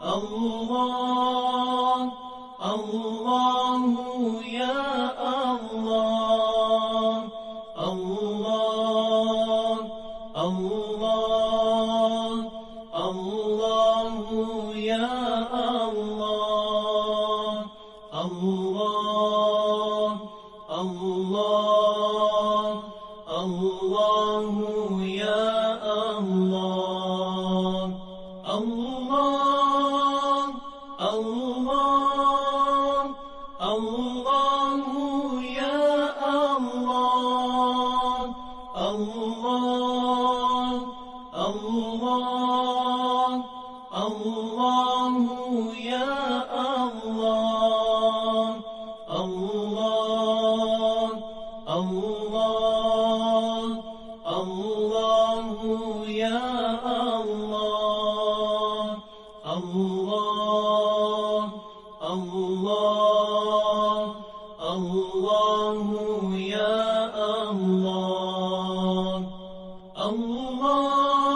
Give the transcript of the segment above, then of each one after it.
الله الله يا الله الله الله الله يا الله الله الله الله يا الله الله الله الله يا الله الله الله الله يا الله الله الله الله يا الله الله الله الله يا الله الله الله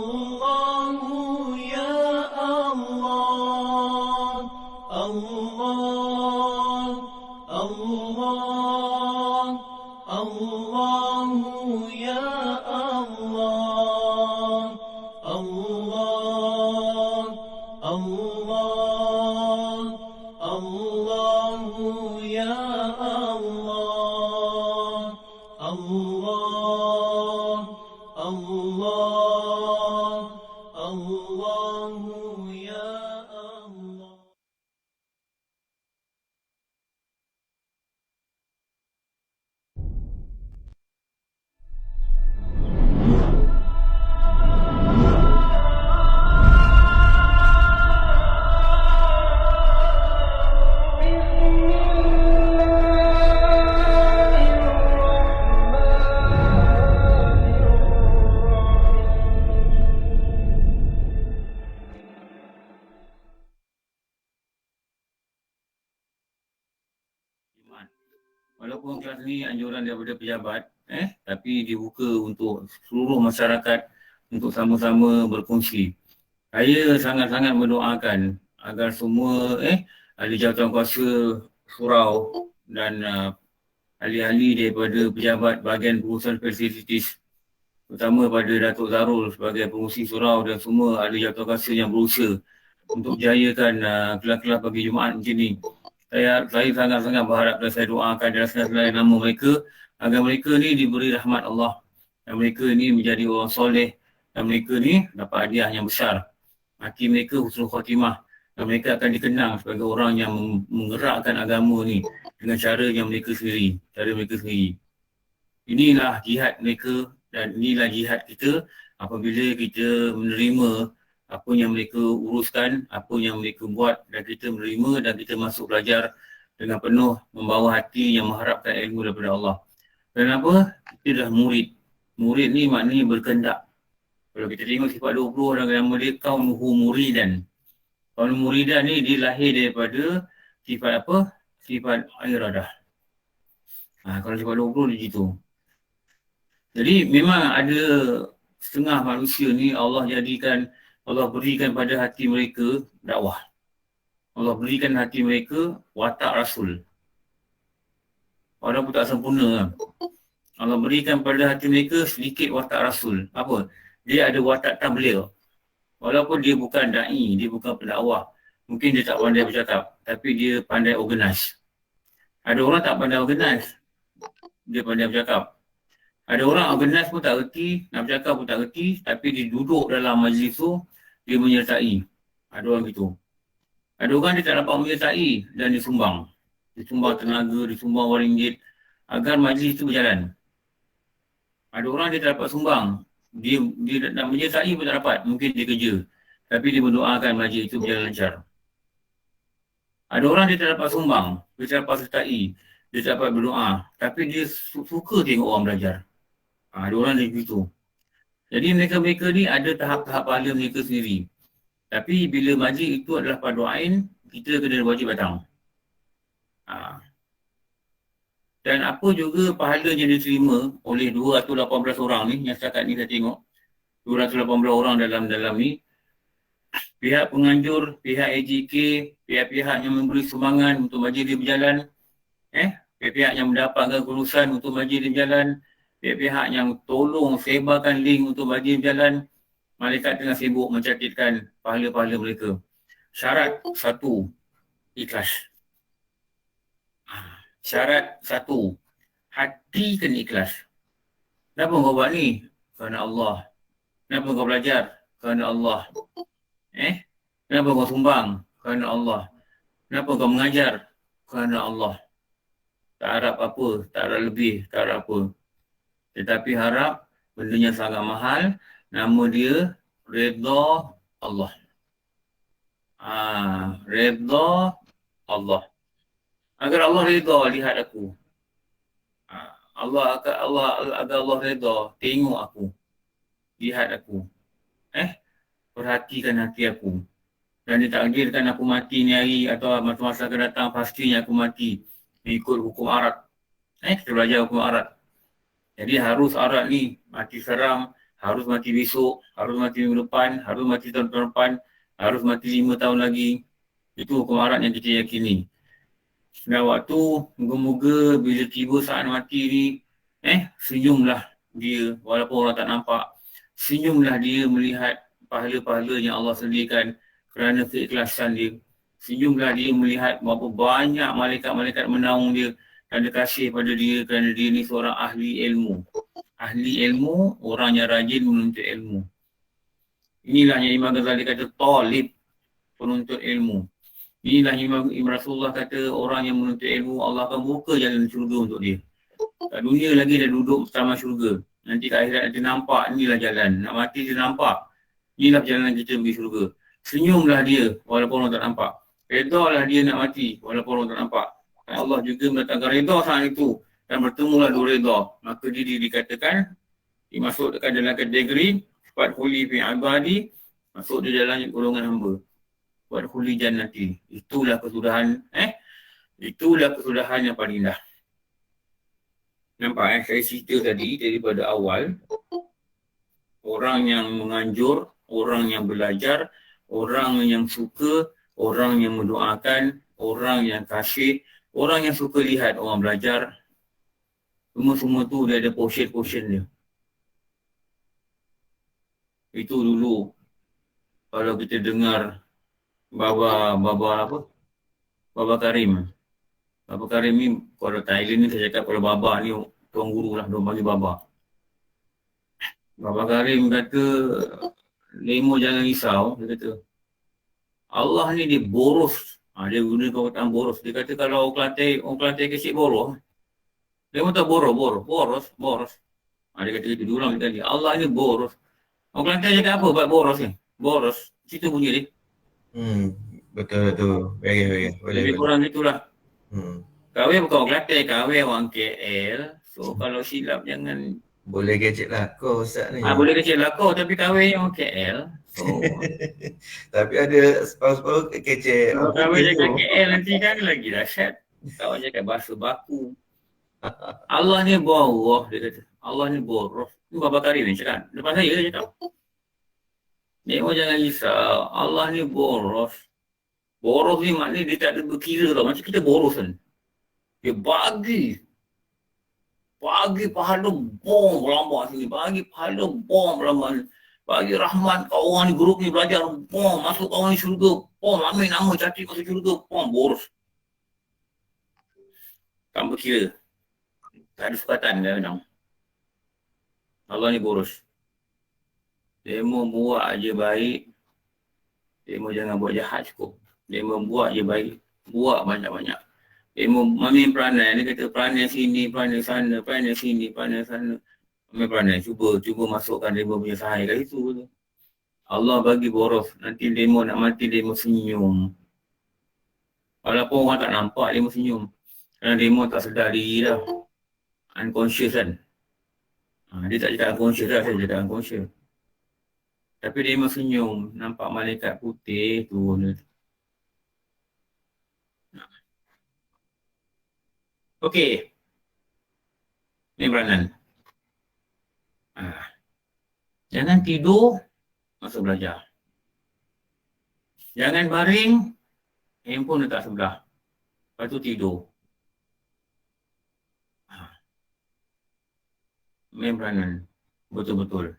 الله يا الله الله الله الله يا الله الله الله الله يا الله الله الله الله يا الله. Walaupun kelas ni anjuran daripada pejabat, tapi dibuka untuk seluruh masyarakat untuk sama-sama berkongsi. Saya sangat-sangat mendoakan agar semua ahli jawatankuasa surau dan ahli-ahli daripada pejabat bahagian pengurusan fasilitis, terutama pada Datuk Zarul sebagai pengurusi surau dan semua ahli jawatankuasa yang berusaha untuk jayakan kelas-kelas pagi Jumaat macam ni. Saya sangat-sangat berharap dan saya doakan dalam segala nama mereka agar mereka ni diberi rahmat Allah dan mereka ni menjadi orang soleh dan mereka ni dapat hadiah yang besar. Hati mereka husnul khatimah dan mereka akan dikenang sebagai orang yang menggerakkan agama ni dengan cara yang mereka sendiri, cara mereka sendiri. Inilah jihad mereka dan inilah jihad kita apabila kita menerima apa yang mereka uruskan, apa yang mereka buat dan kita menerima dan kita masuk belajar dengan penuh membawa hati yang mengharapkan ilmu daripada Allah. Kenapa? Kita dah murid. Murid ni maknanya berkendak. Kalau kita tengok sifat 20 orang nama dia kaunuhu muridan. Kaunuhu muridan ni dia lahir daripada sifat apa? Sifat iradah. Kalau sifat 20 dia gitu. Jadi memang ada setengah manusia ni Allah berikan pada hati mereka dakwah. Allah berikan hati mereka watak Rasul. Orang pun tak sempurna. Allah berikan pada hati mereka sedikit watak Rasul. Apa? Dia ada watak tabligh. Walaupun dia bukan da'i, dia bukan pendakwah. Mungkin dia tak pandai bercakap, tapi dia pandai organize. Ada orang tak pandai organize, dia pandai bercakap. Ada orang organize pun tak reti, nak bercakap pun tak reti, tapi dia duduk dalam majlis tu, dia menyertai. Ada orang gitu. Ada orang dia tak dapat menyertai dan dia sumbang. Dia sumbang tenaga, dia sumbang wang ringgit agar majlis itu berjalan. Ada orang dia tak dapat sumbang. Dia nak menyertai pun tak dapat. Mungkin dia kerja. Tapi dia mendoakan majlis itu berjalan lancar. Ada orang dia tak dapat sumbang. Dia tak dapat sertai. Dia tak dapat berdoa. Tapi dia suka tengok orang belajar. Ada orang dia begitu. Jadi mereka-mereka ni ada tahap-tahap pahala mereka sendiri. Tapi bila majlis itu adalah fardu ain, kita kena wajib datang. Dan apa juga pahala yang diterima oleh 2 atau 18 orang ni yang setakat ni saya tengok. 218 orang dalam ni. Pihak penganjur, pihak AJK, pihak-pihak yang memberi sumbangan untuk majlis berjalan, pihak-pihak yang mendapatkan kelulusan untuk majlis berjalan, pihak-pihak yang tolong sebarkan link untuk majlis berjalan, malaikat tengah sibuk mencatatkan pahala-pahala mereka. Syarat satu, ikhlas. Syarat satu, hati kena ikhlas. Kenapa kau buat ni? Kerana Allah. Kenapa kau belajar? Kerana Allah. Kenapa kau sumbang? Kerana Allah. Kenapa kau mengajar? Kerana Allah. Tak harap apa, tak harap lebih, tak harap apa. Tetapi harap bendanya sangat mahal, nama dia redha Allah. Redha Allah. Agar Allah redha lihat aku. Agar Allah redha tengok aku. Lihat aku. Perhatikan hati aku. Dan ditakdirkan aku mati ni hari atau masa-masa akan datang, pastinya aku mati ikut hukum arat. Kita belajar hukum arat. Jadi harus arat ni mati sekarang, harus mati besok, harus mati minggu depan, harus mati tahun depan, harus mati 5 tahun lagi. Itu hukum arat yang kita yakini. Dan waktu moga-moga bila tiba saat mati ni, senyumlah dia walaupun orang tak nampak. Senyumlah dia melihat pahala-pahala yang Allah sediakan kerana keikhlasan dia. Senyumlah dia melihat berapa banyak malaikat-malaikat menaung dia dan dia kasih pada dia kerana dia ni seorang ahli ilmu. Ahli ilmu, orang yang rajin menuntut ilmu. Inilah yang Imam Ghazali kata talib, penuntut ilmu. Inilah Imam Rasulullah kata orang yang menuntut ilmu, Allah akan buka jalan syurga untuk dia. Kat dunia lagi dah duduk bersama syurga. Nanti kat akhirat nanti nampak, inilah jalan. Nak mati dia nampak. Inilah perjalanan kita pergi syurga. Senyumlah dia walaupun orang tak nampak. Redalah dia nak mati walaupun orang tak nampak. Dan Allah juga mendatangkan reda saat itu. Dan bertemulah dua reda. Maka dia dikatakan, dimasukkan dalam kategori sifat khuli fi ibadi, masuk di dalam golongan hamba. Buat khuli jannati. Itulah kesudahan, itulah kesudahan yang paling indah. Nampak saya cerita tadi daripada awal. Orang yang menganjur, orang yang belajar, orang yang suka, orang yang mendoakan, orang yang kasih, orang yang suka lihat orang belajar. Semua-semua tu dia ada portion-portion dia. Itu dulu kalau kita dengar Baba Karim. Baba Karim ni kalau Thailand ni saya cakap kalau Baba ni tuan guru lah, dia panggil Baba. Baba Karim kata, Lemo jangan risau, dia kata. Allah ni dia boros. Dia guna kawasan boros. Dia kata kalau orang Kelantan kecil boros. Dia pun tak boros. Dia kata itu diulang tadi. Allah ni boros. Orang Kelantan cakap apa buat boros ni? Boros. Cerita bunyi dia. Betul. Very. Lebih kurang itulah. Kawin bukan orang Kelantan, kawin orang KL. So kalau silap jangan. Boleh kecil lah kau Ustaz ni. Boleh kecil lah kau tapi kahwin orang KL. So tapi ada separuh-separuh kecil. kalau kahwin dekat KL nanti kan lagi dahsyat. Kawan cakap bahasa baku. Allah ni boros, dia kata. Allah ni boros. Ni Baba Karim ni cakap. Depan saya dia cakap. Ni jangan risau. Allah ni boros. Boros ni maknanya dia tak ada berkira tau. Macam kita boros kan. Dia bagi pahala bom berlambak sini. Bagi pahala bom berlambak sini. Bagi rahmat kat orang ni, grup ni belajar bom. Masuk orang ni syurga. Bom, ambil nama cantik masuk syurga. Bom, boros. Tak berkira. Tak ada sukatan kadang-kadang. Allah ni boros. Demo buat je baik. Demo jangan buat jahat cukup. Demo buat je baik. Buat banyak-banyak. Mami peranai, dia kata peranai sini, peranai sana, peranai sini, peranai sana. Mami peranai, cuba masukkan demo punya sahaya kat situ. Allah bagi boros, nanti demo nak mati, demo senyum. Walaupun orang tak nampak, demo senyum. Kerana demo tak sedar diri dah. Unconscious kan. Dia tak cakap unconscious dah, saya cakap unconscious. Tapi demo senyum, nampak malaikat putih tu. Okey. Ni peranan. Jangan tidur masa belajar. Jangan baring, handphone letak sebelah. Lepas tu tidur. Main peranan. Betul-betul.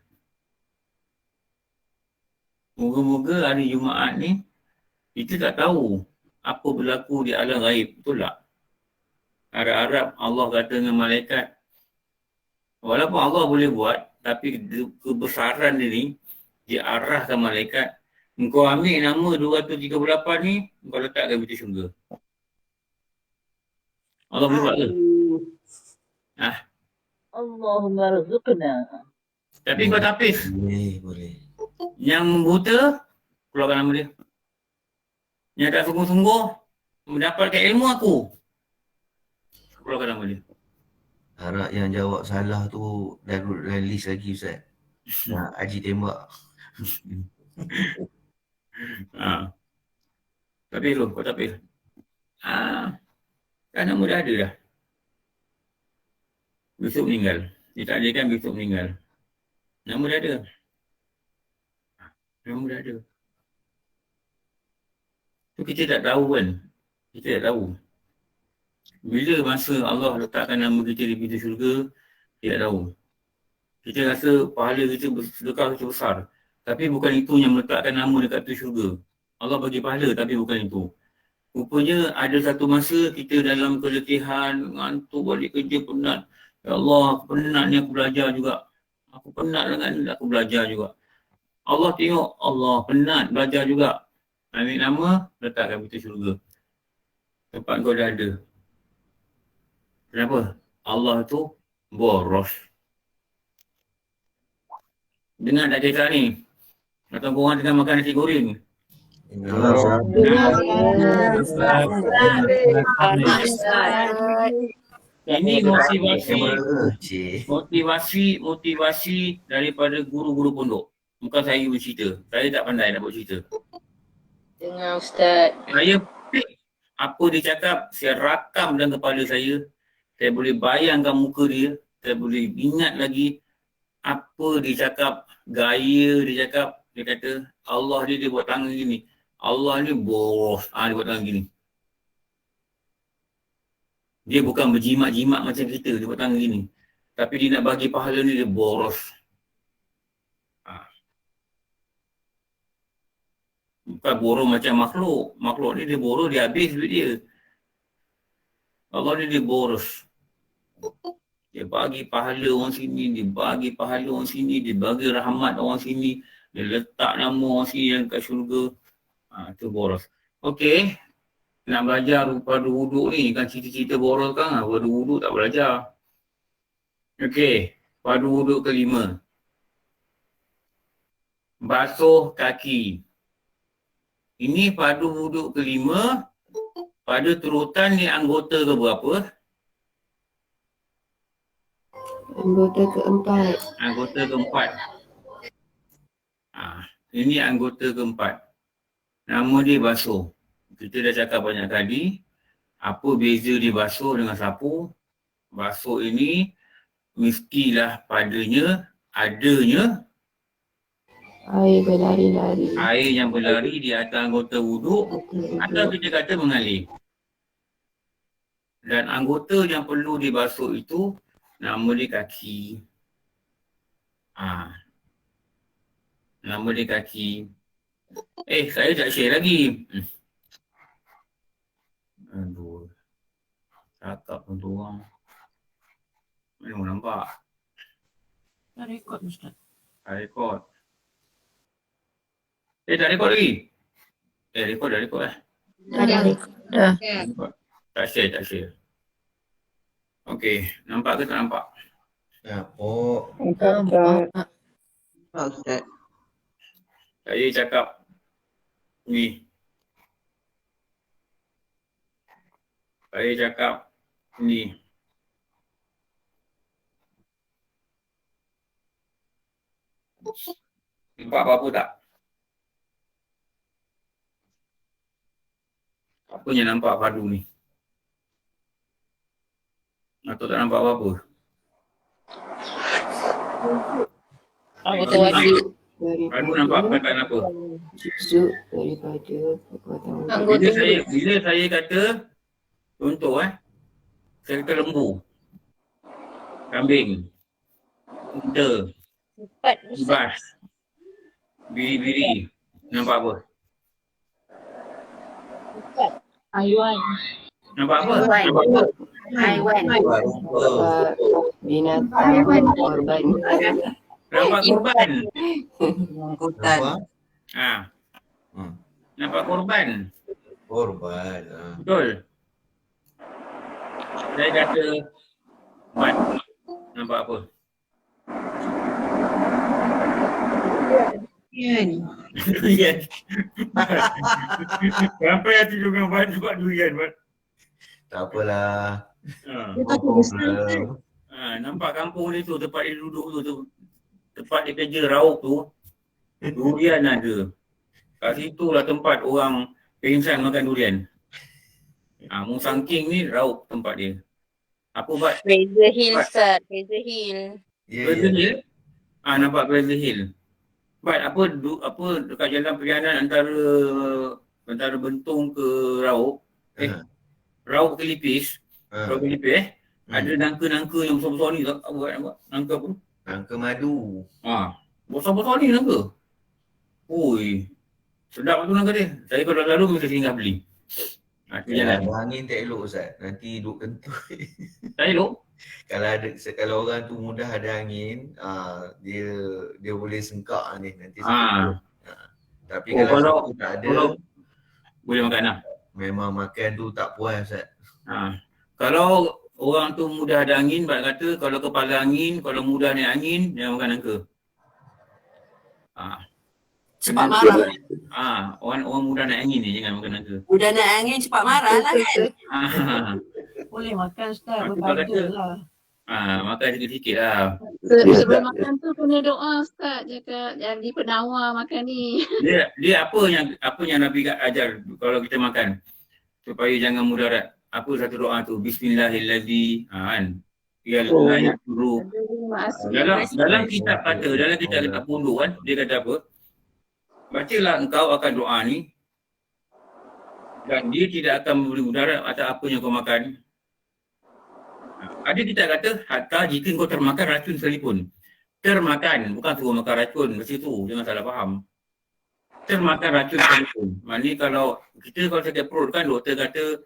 Moga-moga hari Jumaat ni, kita tak tahu apa berlaku di alam gaib. Betul tak? Harap-harap Allah kata dengan malaikat, walaupun Allah boleh buat, tapi kebesaran dia ni, diarahkan malaikat, engkau ambil nama 238 ni, engkau letakkan pintu syurga. Allah boleh buat ke? Allahumma rzuqna. Tapi kau tapis. Boleh. Yang buta, keluarkan nama dia. Yang tak sungguh-sungguh, mendapatkan ilmu aku, keluarkan nama dia. Harap yang jawab salah tu dah duduk dalam list lagi Ustaz. Nak Haji tembak. Tapi lu, kau tapis. Kan nama dah ada dah. Besok meninggal. Ditakdirkan besok meninggal. Nama dah ada. Nama dah ada. Tu kita tak tahu kan. Kita tak tahu. Bila masa Allah letakkan nama kita di pintu syurga, tidak tahu. Kita rasa pahala kita sedekah kita besar. Tapi bukan itu yang meletakkan nama dekat pintu syurga. Allah bagi pahala tapi bukan itu. Rupanya ada satu masa kita dalam keletihan, ngantuk balik kerja penat. Ya Allah, aku penat ni aku belajar juga. Aku penat dengan ni aku belajar juga. Allah tengok, Allah penat belajar juga. Ambil nama, letakkan pintu syurga. Tempat kau dah ada. Kenapa? Allah tu boros. Dengar tak cerita ni? Atau korang tengah makan nasi goreng? Ini motivasi daripada guru-guru pondok. Bukan saya bercerita. Saya tak pandai nak buat cerita. Dengar Ustaz. Saya pick apa dia cakap, saya rakam dalam kepala saya. Saya boleh bayangkan muka dia. Saya boleh ingat lagi apa dia cakap, gaya dia cakap. Dia kata, Allah dia buat tangan gini. Allah ni boros. Dia buat tangan gini. Dia bukan berjimat-jimat macam kita, dia buat tangan gini. Tapi dia nak bagi pahala ni, dia boros. Bukan boros macam makhluk. Makhluk ni dia boros, dia habis duit dia. Allah ni dia boros. Dia bagi pahala orang sini, dia bagi pahala orang sini, dia bagi rahmat orang sini, dia letak nama orang sini yang kat syurga. Itu boros. Okey. Nak belajar pada wuduk ni kan cerita-cerita boros kan. Pada wuduk tak belajar. Okey. Pada wuduk kelima. Basuh kaki. Ini pada wuduk kelima. Pada turutan ni anggota ke berapa? Anggota keempat. Anggota keempat. Ini anggota keempat. Nama dia basuh. Kita dah cakap banyak kali. Apa beza dia basuh dengan sapu? Basuh ini mestilah padanya adanya Air berlari-lari. air yang berlari di atas anggota wuduk atau kita kata mengalir. Dan anggota yang perlu dibasuh itu nama dia kaki. Nama dia kaki. Saya tak share lagi. Aduh. Cakap pun tu orang. Mana orang nampak? Dah rekod Ustaz. Tak rekod. Tak rekod lagi? Rekod dah rekod Dah. Rekod. Tak share. Okey, nampak ke tak nampak? Nampak. Ustaz. Saya cakap ni. Saya cakap ni. Nampak apa-apa tak? Apa yang nampak padu ni? Atau tak nampak apa-apa? Anggota wajib. Baru nampak perkataan apa? Juzuk daripada perbuatan wuduk. Anggota Bila saya kata, contoh saya kata lembu, kambing, unta, empat Ustaz. kibas, biri-biri. Nampak apa? Haiwan. Nampak apa? Haiwan. Nampak apa? Haiwan. Nampak binatang korban. Nampak korban. Nampak? Nampak korban. Korban. Betul. Saya kata mat. Nampak apa? Durian. Sampai hati juga buat durian. Tak apalah. Ha. Problem. Nampak kampung ni tu, tempat dia duduk tu, tempat dia kerja rauk tu, durian ada. Kat situ lah tempat orang pengsan makan durian. Musang King ni rauk tempat dia. Apa buat? Fraser Hill Ustaz. Fraser Hill. Ya, Fraser ya. Hill? Nampak Fraser Hill. Buat apa dekat jalan perjalanan antara Bentong ke Rauk. Rauk ke Lipis. Rauk ke Lipis ada nangka-nangka yang besar-besar ni. Apa nangka apa? Nangka madu. Besar-besar ni nangka. Ui. Sedap tu nangka dia. Saya kalau lalu mesti singgah beli. Tu jalan. Angin tak elok Ustaz. Nanti duduk kentut. Tak elok? Kalau orang tu mudah ada angin, dia boleh sengkak ni nanti. Tapi kalau tak ada, boleh makan lah. memang makan tu tak puas Ustaz. Kalau orang tu mudah ada angin, Pak kata kalau kepala angin, kalau mudah naik angin, jangan makan nangka. Cepat marah. Orang mudah naik angin ni jangan makan nangka. Mudah naik angin cepat marah lah kan. Boleh makan Ustaz, Aku berbahagia kata, lah. Makan sikit-sikit lah. Sebelum makan tu kena doa Ustaz, cakap jadi penawar makan ni. Dia apa yang Nabi ajar kalau kita makan supaya jangan mudarat. Apa satu doa tu? Bismillahirrahmanirrahim. Kan? Ya la yadurru. Dalam kitab kitab pondok kan dia kata apa? Bacalah engkau akan doa ni dan dia tidak akan memberi mudarat atas apa yang kau makan. Ada kita kata hatta jika kau termakan racun sekalipun. Termakan, bukan suruh makan racun macam tu, jangan salah faham. Termakan racun sekalipun. Maknanya kalau sakit perut kan doktor kata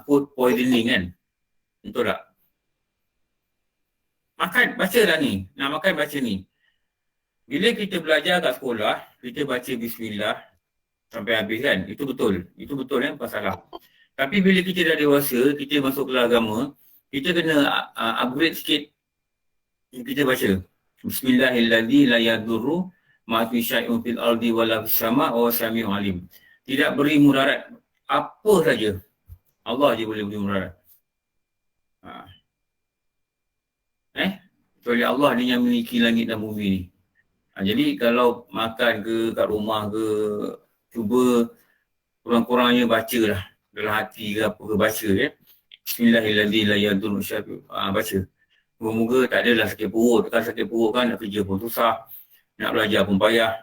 food poisoning kan. Betul tak? Makan, bacalah ni. Nak makan baca ni. Bila kita belajar kat sekolah, kita baca bismillah sampai habis kan. Itu betul kan masalah. Tapi bila kita dah dewasa, kita masuk kelas agama, kita kena upgrade sikit. Kita baca Bismillahirrahmanirrahim la yadurru ma fi syai'un fil ardi wala fis sama' wa sami'un alim. Tidak beri mudarat apa saja. Allah je boleh beri mudarat. Kecuali Allah ni yang memiliki langit dan bumi ni. Jadi kalau makan ke kat rumah ke, cuba kurang-kurangnya baca lah. Dalam hati ke apa ke baca ya. Bismillahirrahmanirrahim la yadurru baca. Moga-moga tak adalah sakit perut. Kalau sakit perut kan nak kerja pun susah. Nak belajar pun payah.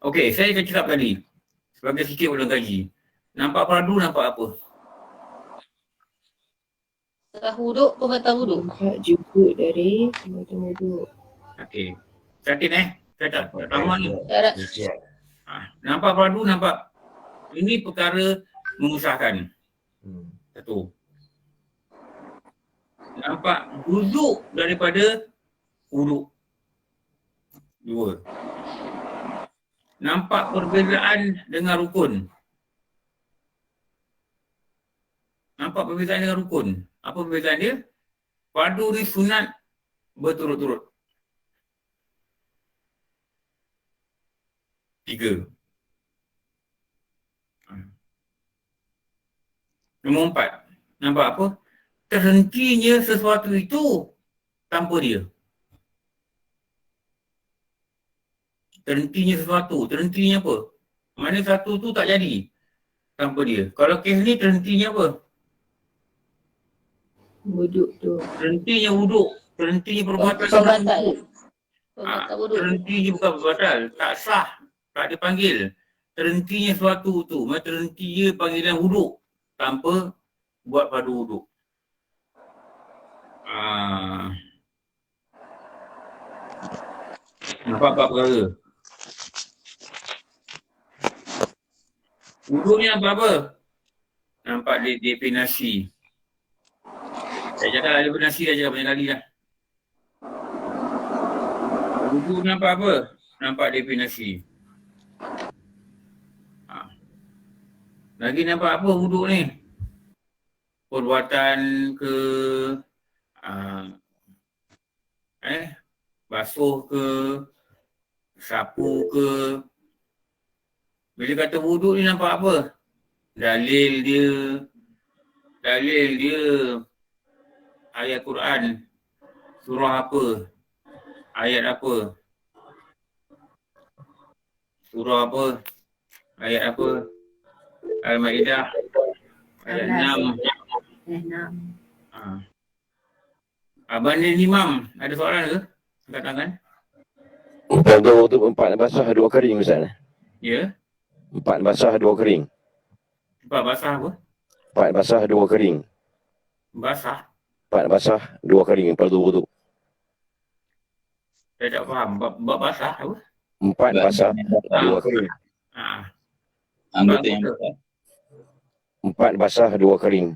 Okey, saya akan cakap tadi. Sebagai sikit ulang kaji. Nampak peradu, nampak apa? Setelah wuduk, perbuatan wuduk. Nampak juga dari perbuatan wuduk. Okey. Yakin Saya tak ramai ni. Syarat. Nampak peradu, nampak. Ini perkara mengusahakan. Satu. Nampak duduk daripada wuduk. Dua. Nampak perbezaan dengan rukun. Nampak perbezaan dengan rukun. Apa perbezaan dia? Fardu ni sunat berturut-turut. 3. Nombor 4. Nampak apa? Terhentinya sesuatu itu tanpa dia. Terhentinya sesuatu. Terhentinya apa? Mana satu tu tak jadi tanpa dia. Kalau kes ni terhentinya apa? Wuduk tu. Terhentinya wuduk Terhentinya perbuatan Perbatal. Perbatal wuduk. terhentinya bukan batal, tak sah, tak dipanggil. Terhentinya suatu tu, terhentinya panggilan wuduk tanpa buat padu wuduk. Nampak apa perkara? Wuduknya apa? Nampak dia definasi. Saya cakap ada definasi dah cakap banyak kali dah. Wuduk nampak apa? Nampak definisi. Lagi nampak apa wuduk ni? Perbuatan ke basuh ke, sapu ke. Bila kata wuduk ni nampak apa? Dalil dia ayat Quran. Surah apa? Ayat apa? Surah apa? Ayat apa? Al-Maidah ayat 6. Abang ni imam, ada soalan ke? Angkat tangan. Untuk 4 basah 2 kering Ustaz. Ya. 4 basah 2 kering. 4 basah apa? 4 basah 2 kering. Basah? 4 basah 2 kering perlu wuduk. Saya tak faham. Bab basah apa? 4 basah 2 kering. Anggota yang basah. 4 basah 2 kering.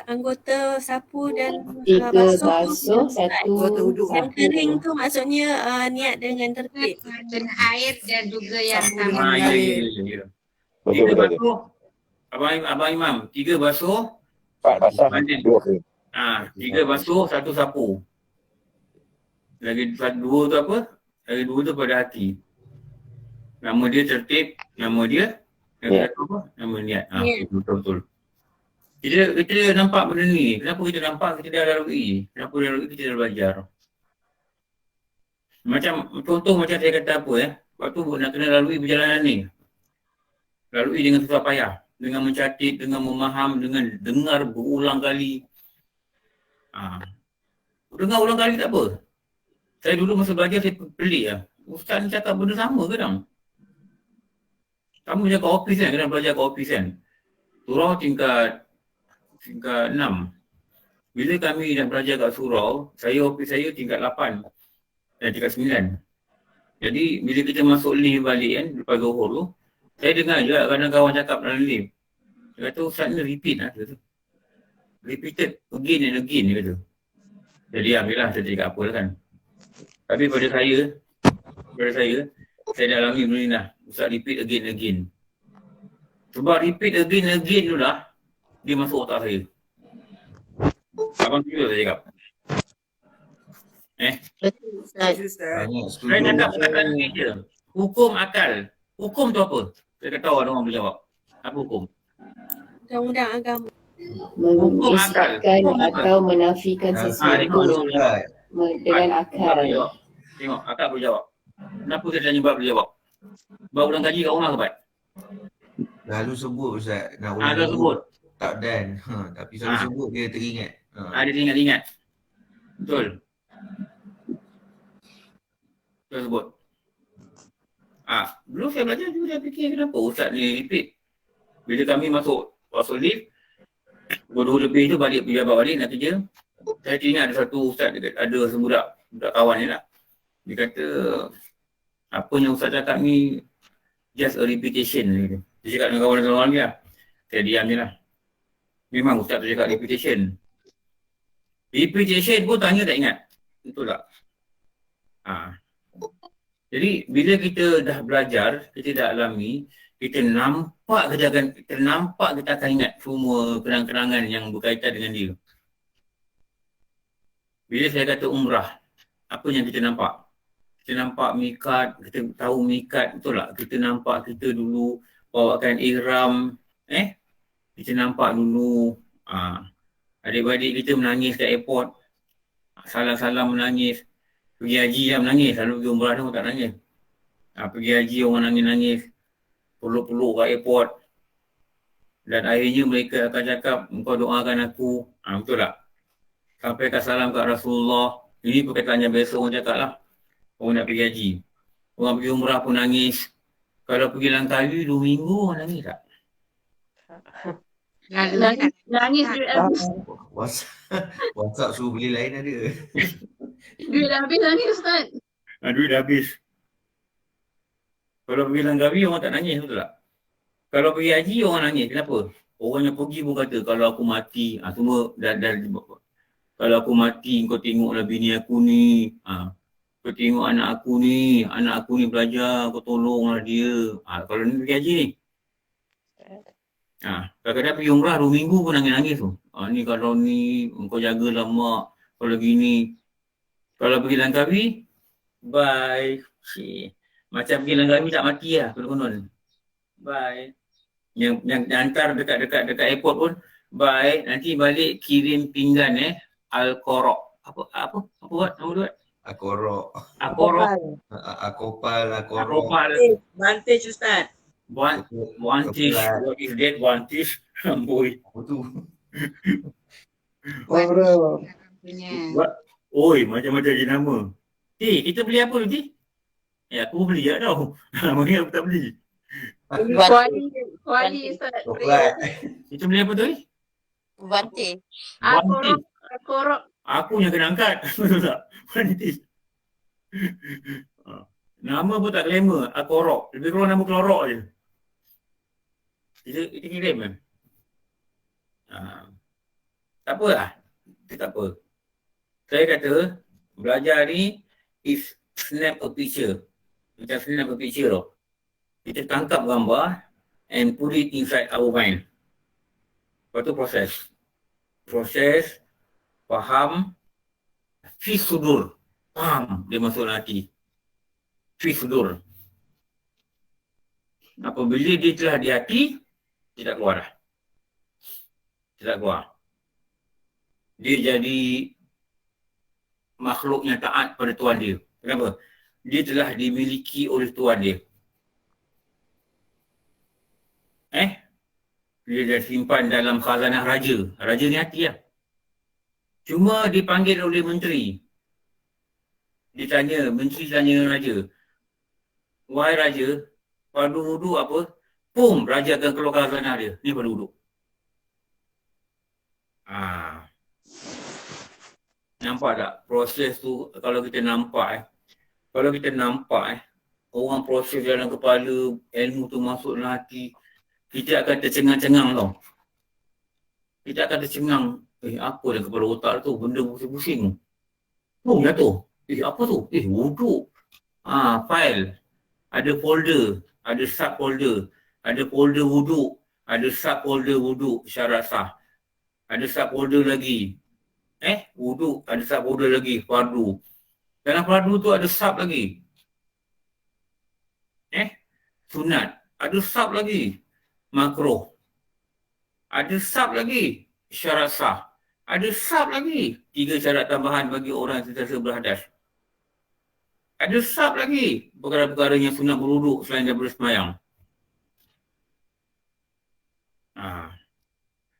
Anggota sapu dan 3 basuh, 1 yang kering tu maksudnya niat dengan tertib. Dengan air dan juga yang Ya. Betul 3 betul. basuh. Abang Imam, 3 basuh. 4 basah 2 kering. 3 basuh, 1 sapu. Lagi 2 tu apa? Lagi 2 tu pada hati. Nama dia tertib, nama dia apa? Nama niat. Betul. Kita nampak benda ni. Kenapa kita nampak? Kita dah lalui. Kenapa dah lalui? Kita dah belajar. Macam contoh macam saya kata apa waktu nak kena lalui perjalanan ni. Lalui dengan susah payah. Dengan mencatat, dengan memaham, dengan dengar berulang kali. Dengar ulang kali tak apa. Saya dulu masa belajar saya pelik lah. Ustaz ni cakap benda sama ke tak? Kamu cakap office kan? Kena belajar kat office kan? Surau tingkat 6. Bila kami dah belajar kat surau, office saya tingkat 8 dan tingkat 9. Jadi bila kita masuk lift balik kan, lepas Zohor tu, saya dengar juga kadang kawan cakap dalam lift. Dia kata Ustaz ni repeat lah. Repeated again and again dia kata. Jadi ambillah saya cakap apa lah kan. Tapi pada saya dah alami benda ni dah. Ustaz repeat again and again. Sebab repeat again and again tu lah, dia masuk otak saya. Abang setuju saya cakap? Saya cakap perkataan ni je. Hukum akal. Hukum tu apa? Saya kata orang boleh jawab. Apa hukum? Undang-undang agama. Mengisbatkan atau menafikan sesuatu dengan akal. Tengok, akak boleh jawab. Kenapa saya tanya Bab boleh jawab? Bab ulang kaji kat rumah ke Bat? Lalu sebut Ustaz. Nak Dah sebut. tak dan. Tapi selalu sebut dia teringat. Dia ingat-ingat. Betul. Betul sebut. Dulu saya belajar juga saya fikir kenapa Ustaz ni repeat. Bila kami masuk lift, pukul 2 lebih tu balik pejabat balik nak kerja. Saya ingat ada satu Ustaz dekat, ada sebudak kawan ni lah. Dia kata, apa yang Ustaz cakap ni just a repetition. Dia cakap dengan kawan-kawan dia. Saya diam je lah. Memang Ustaz tu cakap repetition. Repetition pun tanya tak ingat. Betul tak? Jadi bila kita dah belajar, kita dah alami, kita nampak kita akan ingat semua kenang-kenangan yang berkaitan dengan dia. Bila saya kata umrah, apa yang kita nampak? Kita nampak mikat, kita tahu mikat, betul tak? Kita nampak kita dulu bawakan ihram, kita nampak dulu adik-adik kita menangis kat airport, salam-salam menangis. Pergi haji yang menangis, selalu pergi umrah tu tak nangis. Pergi haji orang nangis-nangis, peluk-peluk kat airport. Dan akhirnya mereka akan cakap, engkau doakan aku. Betul tak? sampaikan salam kat Rasulullah. Ini perkataannya biasa orang cakap lah. Orang nak pergi haji. Orang pergi umrah pun nangis. Kalau pergi Langkawi 2 minggu orang nangis tak? Nangis duit habis. WhatsApp suruh beli lain ada. Duit habis nangis Ustaz. Duit dah habis. Kalau pergi Langkawi orang tak nangis, betul tak? Kalau pergi haji orang nangis. Kenapa? Orang yang pergi pun kata kalau aku mati, semua dah kalau aku mati kau tengoklah bini aku ni. Kau tengok anak aku ni belajar, kau tolonglah dia. Kalau ni pergi haji ni. Kadang-kadang pergi umrah 2 minggu pun nangis-nangis tu. Ni kalau ni kau jagalah mak. Kalau gini. Kalau pergi Langkawi, bye. Macam pergi Langkawi tak mati lah konon-konon. Bye. Yang hantar dekat airport pun, bye. Nanti balik kirim pinggan Al-Qorok. Apa buat nama dia? Akorok. Akopal. Vantage Ustaz. Vantage. What is that Vantage? Boy. Apa tu? Oi, macam-macam je nama. Kita beli apa tu, aku beli tak tau. Mungkin aku tak beli. Kuali Ustaz. Coklat. Kita beli apa tu? Vantage. Korok. Aku yang kena angkat. Betul tak? Vantage. Nama pun tak glamour. Akorok. Lebih kurang nama kelorok je. Kita kirim kan? Tak apa lah. Tak apa. Saya kata, belajar ni is snap a picture. Macam snap a picture tau. Kita tangkap gambar and put it inside our mind. Lepas tu proses, faham, fi sudur. Faham, dia masuk dalam hati. Fi sudur. Apabila dia telah di hati, tidak keluar dah. Tidak keluar. Dia jadi makhluk yang taat pada Tuhan dia. Kenapa? Dia telah dimiliki oleh Tuhan dia. Dia dah simpan dalam khazanah raja. Raja ni hati lah. Cuma dipanggil oleh menteri. Menteri tanya raja. Wahai raja, pada wuduk apa? Pum, raja akan keluar khazanah dia. Ni pada wuduk. Nampak tak? Proses tu kalau kita nampak orang proses dalam kepala, ilmu tu masuk dalam hati, kita akan tercengang-cengang tau. Kita akan tercengang. Apa dalam kepala otak tu? Benda pusing-pusing. Jatuh. Apa tu? Wuduk. File. Ada folder. Ada subfolder. Ada folder wuduk. Ada subfolder wuduk syarat sah. Ada subfolder lagi. Wuduk. Ada subfolder lagi. Fardu. Dalam fardu tu ada sub lagi. Sunat. Ada sub lagi. Makruh. Ada sub lagi. Syarat sah. Ada sub lagi. 3 syarat tambahan bagi orang yang sentiasa berhadas. Ada sub lagi. Perkara-perkara yang sunat berwuduk selain daripada sembahyang.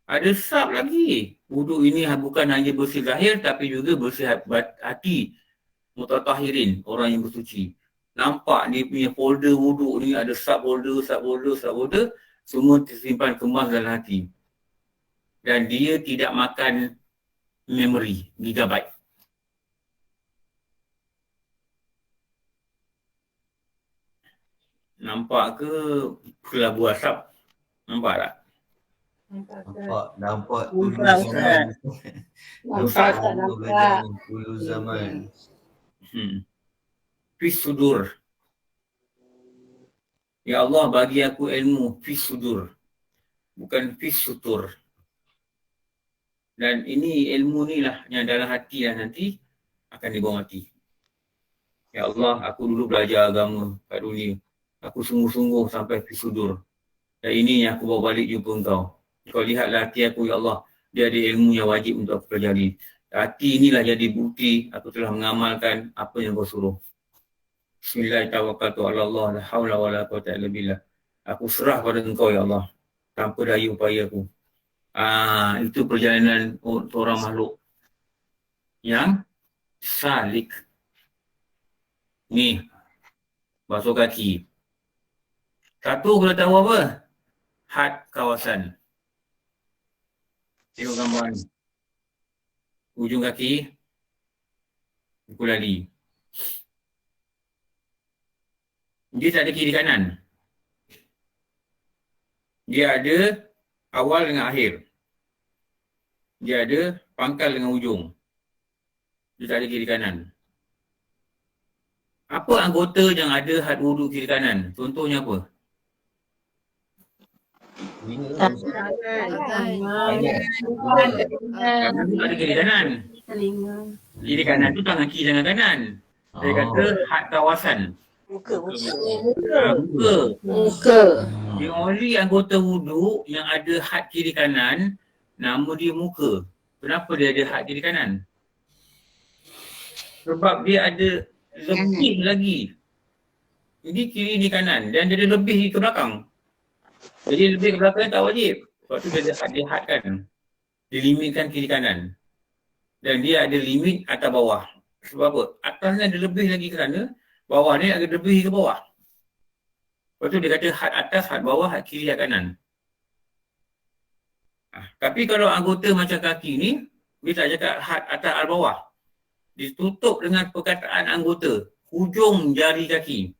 Ada sub lagi. Wuduk ini bukan hanya bersih zahir tapi juga bersih hati. Mutatahirin, orang yang bersuci. Nampak dia punya folder wuduk ni ada subfolder. Semua tersimpan kemas dalam hati. Dan dia tidak makan memory, gigabyte. Nampak ke kelabu asap? Nampak tak? Nampak dulu zaman. Fi sudur. Ya Allah bagi aku ilmu fi sudur. Bukan fi sutur. Dan ini ilmu ni lah yang dalam hati lah nanti akan dibawa mati. Ya Allah, aku dulu belajar agama kat dunia. Aku sungguh-sungguh sampai fi sudur. Dan ini yang aku bawa balik jumpa engkau. Kau lihatlah hati aku, ya Allah. Dia ada ilmu yang wajib untuk aku pelajari. Hati inilah jadi bukti aku telah mengamalkan apa yang kau suruh. Bismillahirrahmanirrahim. La haula wala quwwata illa billah. Aku serah pada engkau, ya Allah. Tanpa daya upaya aku. Itu perjalanan seorang makhluk. yang salik. Ni, basuh kaki. Satu kena tahu apa? Had kawasan. Tengok gambar ni. Ujung kaki, buku lali. Dia tak ada kiri kanan. Dia ada awal dengan akhir. Dia ada pangkal dengan ujung. Dia tak ada kiri kanan. Apa anggota yang ada had wudu kiri kanan? Contohnya apa? Tangan tu ada kiri kanan. Kiri kanan tu tangan kiri, tangan kanan. Saya kata had kawasan. Muka. The only anggota wudu yang ada had kiri kanan, nama dia muka. Kenapa dia ada had kiri kanan? Sebab dia ada lebih lagi. Ini kiri ni kanan dan dia ada lebih ke belakang. Jadi lebih ke belakang tak wajib. Sebab tu dia ada had kan. Dilimitkan kiri kanan. Dan dia ada limit atas bawah. Sebab apa? Atasnya ada lebih lagi ke sana, bawah ni ada lebih ke bawah. Lepas tu dia kata had atas, had bawah, had kiri, had kanan. Tapi kalau anggota macam kaki ni, dia tak cakap had atas, had bawah. Ditutup dengan perkataan anggota, hujung jari kaki.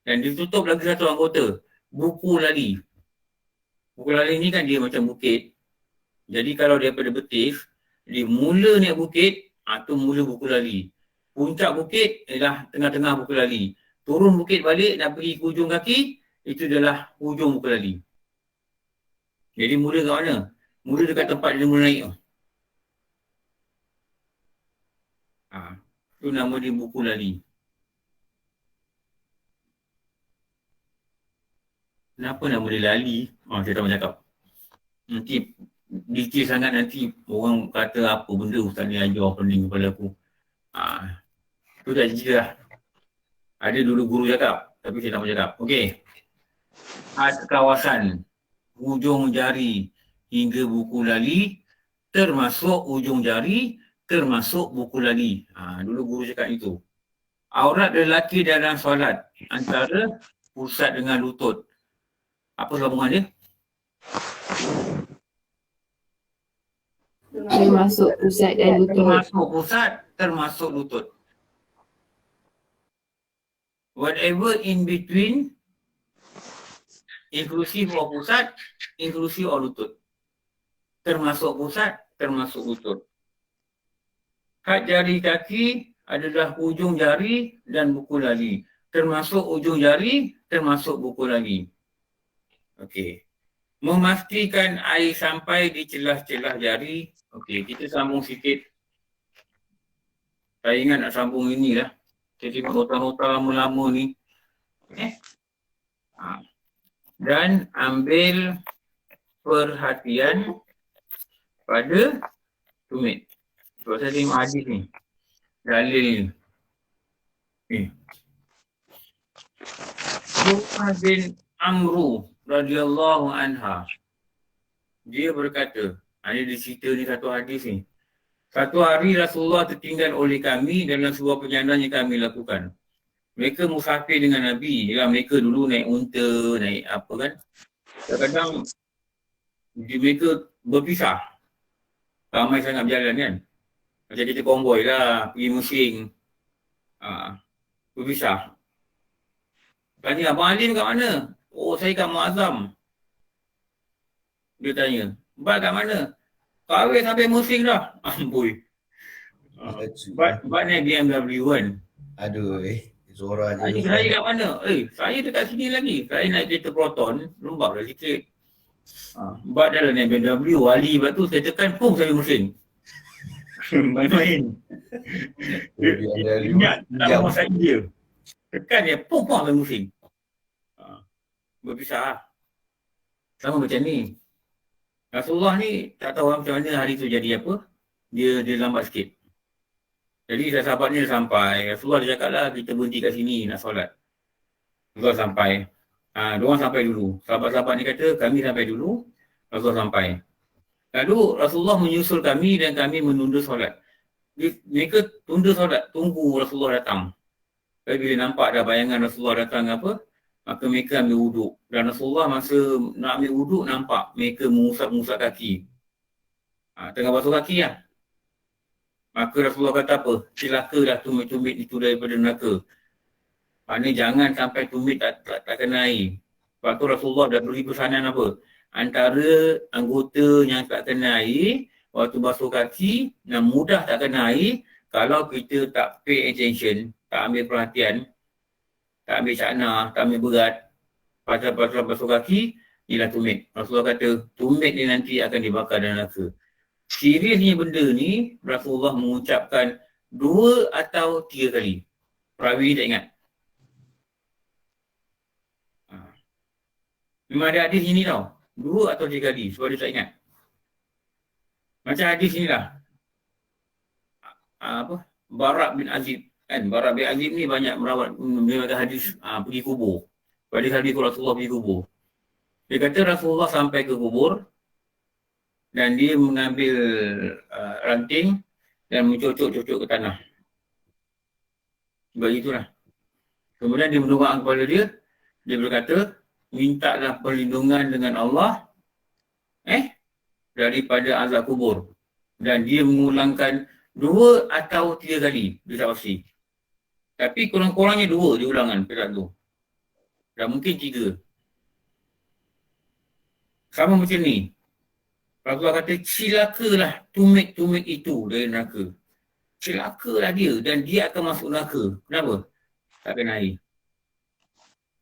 Dan ditutup lagi satu anggota, buku lali. Buku lali ni kan dia macam bukit. Jadi kalau daripada betis, dia mula naik bukit, tu mula buku lali. Puncak bukit ialah tengah-tengah buku lali. Turun bukit balik nak pergi ke hujung kaki, itu adalah hujung buku lali. Jadi mula kat mana? Mula dekat tempat dia mula naik tu. Itu nama dia buku lali. Kenapa nama dia lali? Saya tak mau cakap. Nanti detail sangat nanti orang kata apa benda ustaz ni ajar pening kepada aku. Tu dah cerita lah. Ada dulu guru cakap, tapi saya tak mau cakap. Okey. Had kawasan hujung jari hingga buku lali, termasuk ujung jari, termasuk buku lali. Dulu guru cakap itu. Aurat lelaki dalam solat antara pusat dengan lutut. Apa sambungan dia? Termasuk pusat dan lutut. Termasuk pusat, termasuk lutut. Whatever in between, inklusif of pusat, inklusif of lutut. Termasuk pusat, termasuk lutut. Had jari kaki adalah ujung jari dan buku lali. Termasuk ujung jari, termasuk buku lali. Okey. Memastikan air sampai di celah-celah jari. Okey, kita sambung sikit. Saya ingat nak sambung inilah. Saya tengok nota-nota lama-lama ni. Dan ambil perhatian pada tumit. Sebab saya tengok hadis ni. Dalil ni. Umar bin Amru radhiyallahu anha. Dia berkata, ini cerita ni satu hadis ni. Satu hari Rasulullah tertinggal oleh kami dalam sebuah perjalanan yang kami lakukan. Mereka musafir dengan Nabi. Ya, mereka dulu naik unta, naik apa kan. Kadang-kadang mereka berpisah. Ramai sangat berjalan kan. Macam kita konvoi lah, pergi musing. Berpisah. Tanya, Abang Alim kat mana? Oh, saya kat Muazzam. Dia tanya, Abang kat mana? Kahwin sampai musing dah. Amboi. But naik BMW kan. Aduh, Zora je. Saya kat mana? Saya dekat sini lagi. Saya naik kereta Proton, lembab dah sikit. But dah lah naik BMW, wali lepas tu saya tekan, pum saya musing. Main-main. Ingat, tak mahu saya dia. Tekan dia, pum saya musing. Berpisah lah. Sama macam ni. Rasulullah ni tak tahu macam mana hari tu jadi apa. Dia lambat sikit. Jadi sahabat ni dah sampai. Rasulullah dia cakap lah kita berhenti kat sini nak solat. Rasulullah sampai. Diorang sampai dulu. Sahabat-sahabat ni kata kami sampai dulu. Rasulullah sampai. Lalu Rasulullah menyusul kami dan kami menunda solat. Mereka tunda solat, tunggu Rasulullah datang. Tapi bila nampak dah bayangan Rasulullah datang apa, maka mereka ambil wuduk. Dan Rasulullah masa nak ambil wuduk nampak mereka mengusap-ngusap kaki. Tengah basuh kaki lah. Maka Rasulullah kata apa? Celakalah tumit-tumit itu daripada neraka. Maknanya jangan sampai tumit tak kena air. Sebab tu Rasulullah dah beri pesanan apa? Antara anggota yang tak kena air, waktu basuh kaki, yang mudah tak kena air, kalau kita tak pay attention, tak ambil perhatian, tak ambil syakna, tak ambil berat, pasal basuh kaki, inilah tumit. Rasulullah kata, tumit ni nanti akan dibakar dalam neraka. Seriusnya benda ni, Rasulullah mengucapkan 2 atau 3 kali. Perawi tak ingat. Memang ada hadis ini tau. 2 atau 3 kali, sebab dia tak ingat. Macam hadis ni lah. Barak bin Azib. Kan? Barak bin Azib ni banyak merawat hadis pergi kubur. Hadis Rasulullah pergi kubur. Dia kata Rasulullah sampai ke kubur dan dia mengambil ranting dan mencocok-cocok ke tanah. Sebab itulah. Kemudian dia mendoakan kepada dia berkata, mintalah perlindungan dengan Allah daripada azab kubur. Dan dia mengulangkan 2 atau 3 kali, dia tak pasti. Tapi kurang-kurangnya 2 dia ulangan perak tu. Dan mungkin 3. Sama macam ni. Rasulullah kata, cilakalah tumit-tumit itu dari neraka. Cilakalah dia dan dia akan masuk neraka. Kenapa? Tak kena air.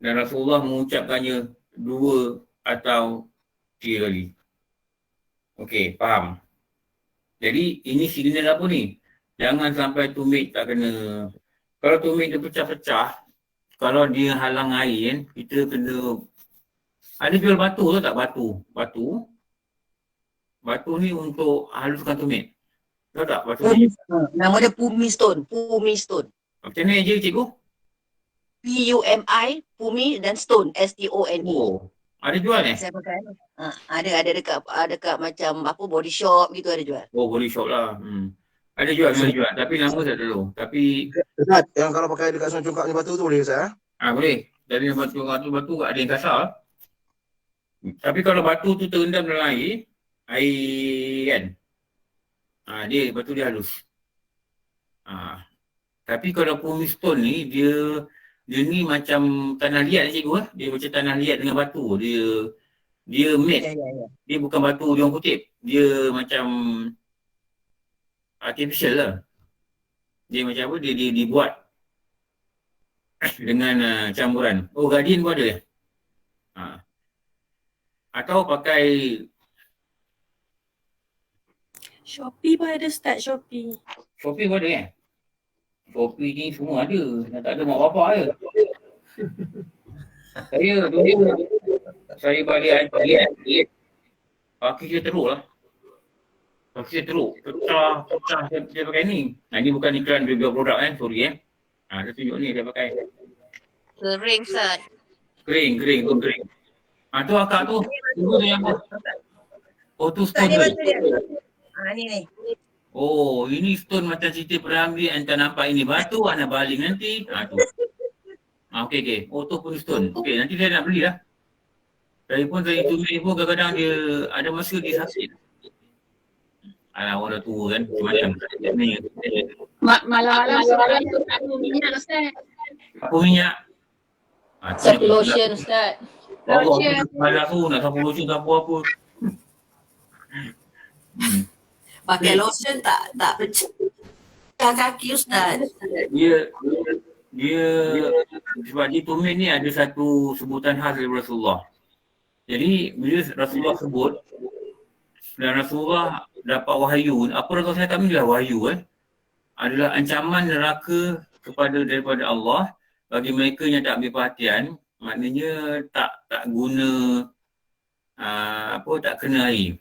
Dan Rasulullah mengucapkannya 2 atau 3 kali. Okey, faham. Jadi ini signal apa ni? Jangan sampai tumit tak kena. Kalau tumit dia pecah-pecah, kalau dia halang air, kita kena. Ada jual batu tu tak? Batu ni untuk haluskan tumit. Tahu tak batu ni? Nama dia Pumi Stone. Macam ni je cikgu? P-U-M-I, Pumi dan Stone, S-T-O-N-E. Oh, ada jual Saya pakai. Ada dekat macam apa body shop gitu ada jual. Oh, body shop lah. Ada jual. Tapi lama tak tahu. Tapi Ustaz, yang kalau pakai dekat Sungai Cungkak ni batu tu boleh Ustaz? boleh. Dari batu ada yang kasar. Tapi kalau batu tu terendam dalam air kan. Dia batu dia halus. Tapi kalau Pumi Stone ni dia ni macam tanah liat cikgu. Dia macam tanah liat dengan batu. Dia made. Ya. Dia bukan batu dia orang kutip. Dia macam artificial lah. Dia macam apa? Dia dibuat dengan campuran. Oh, Guardian pun ada ya? Atau pakai Shopee pun ada Ustaz, Shopee. Shopee pun ada kan? Shopee ni semua ada. Yang tak ada mak bapak je. Saya dulu saya balik kaki saya teruk lah. Kaki saya teruk. Pecah saya pakai ni. Ini bukan iklan review produk sorry saya tunjuk ni dia pakai. Kering, Ustaz. Kering. Tu akak tu. Tunggu tu yang apa? Oh tu stone tu. Ni. Oh, ini stone macam cerita Perambi. Anda nampak ini batu, anda baling nanti. Tu. Okey. Oh, tu pun stone. Okey, nanti saya nak beli lah. Saya tumit pun kadang-kadang dia ada masa dia sakit. Alah, orang dah tua kan. Macam-macam. Malam-malam tu tak ada minyak, Ustaz. Apa minyak? Sapu lotion, Ustaz. Allah, malas tu nak sapu lotion tak apa-apa. Pakai lotion tak pecah kaki Ustaz. Dia sebab dia tumit ni ada satu sebutan khas dari Rasulullah. Jadi bila Rasulullah sebut dan Rasulullah dapat wahyu, apa Rasulullah kata ni adalah wahyu adalah ancaman neraka daripada Allah bagi mereka yang tak ambil perhatian, maknanya tak guna tak kena air.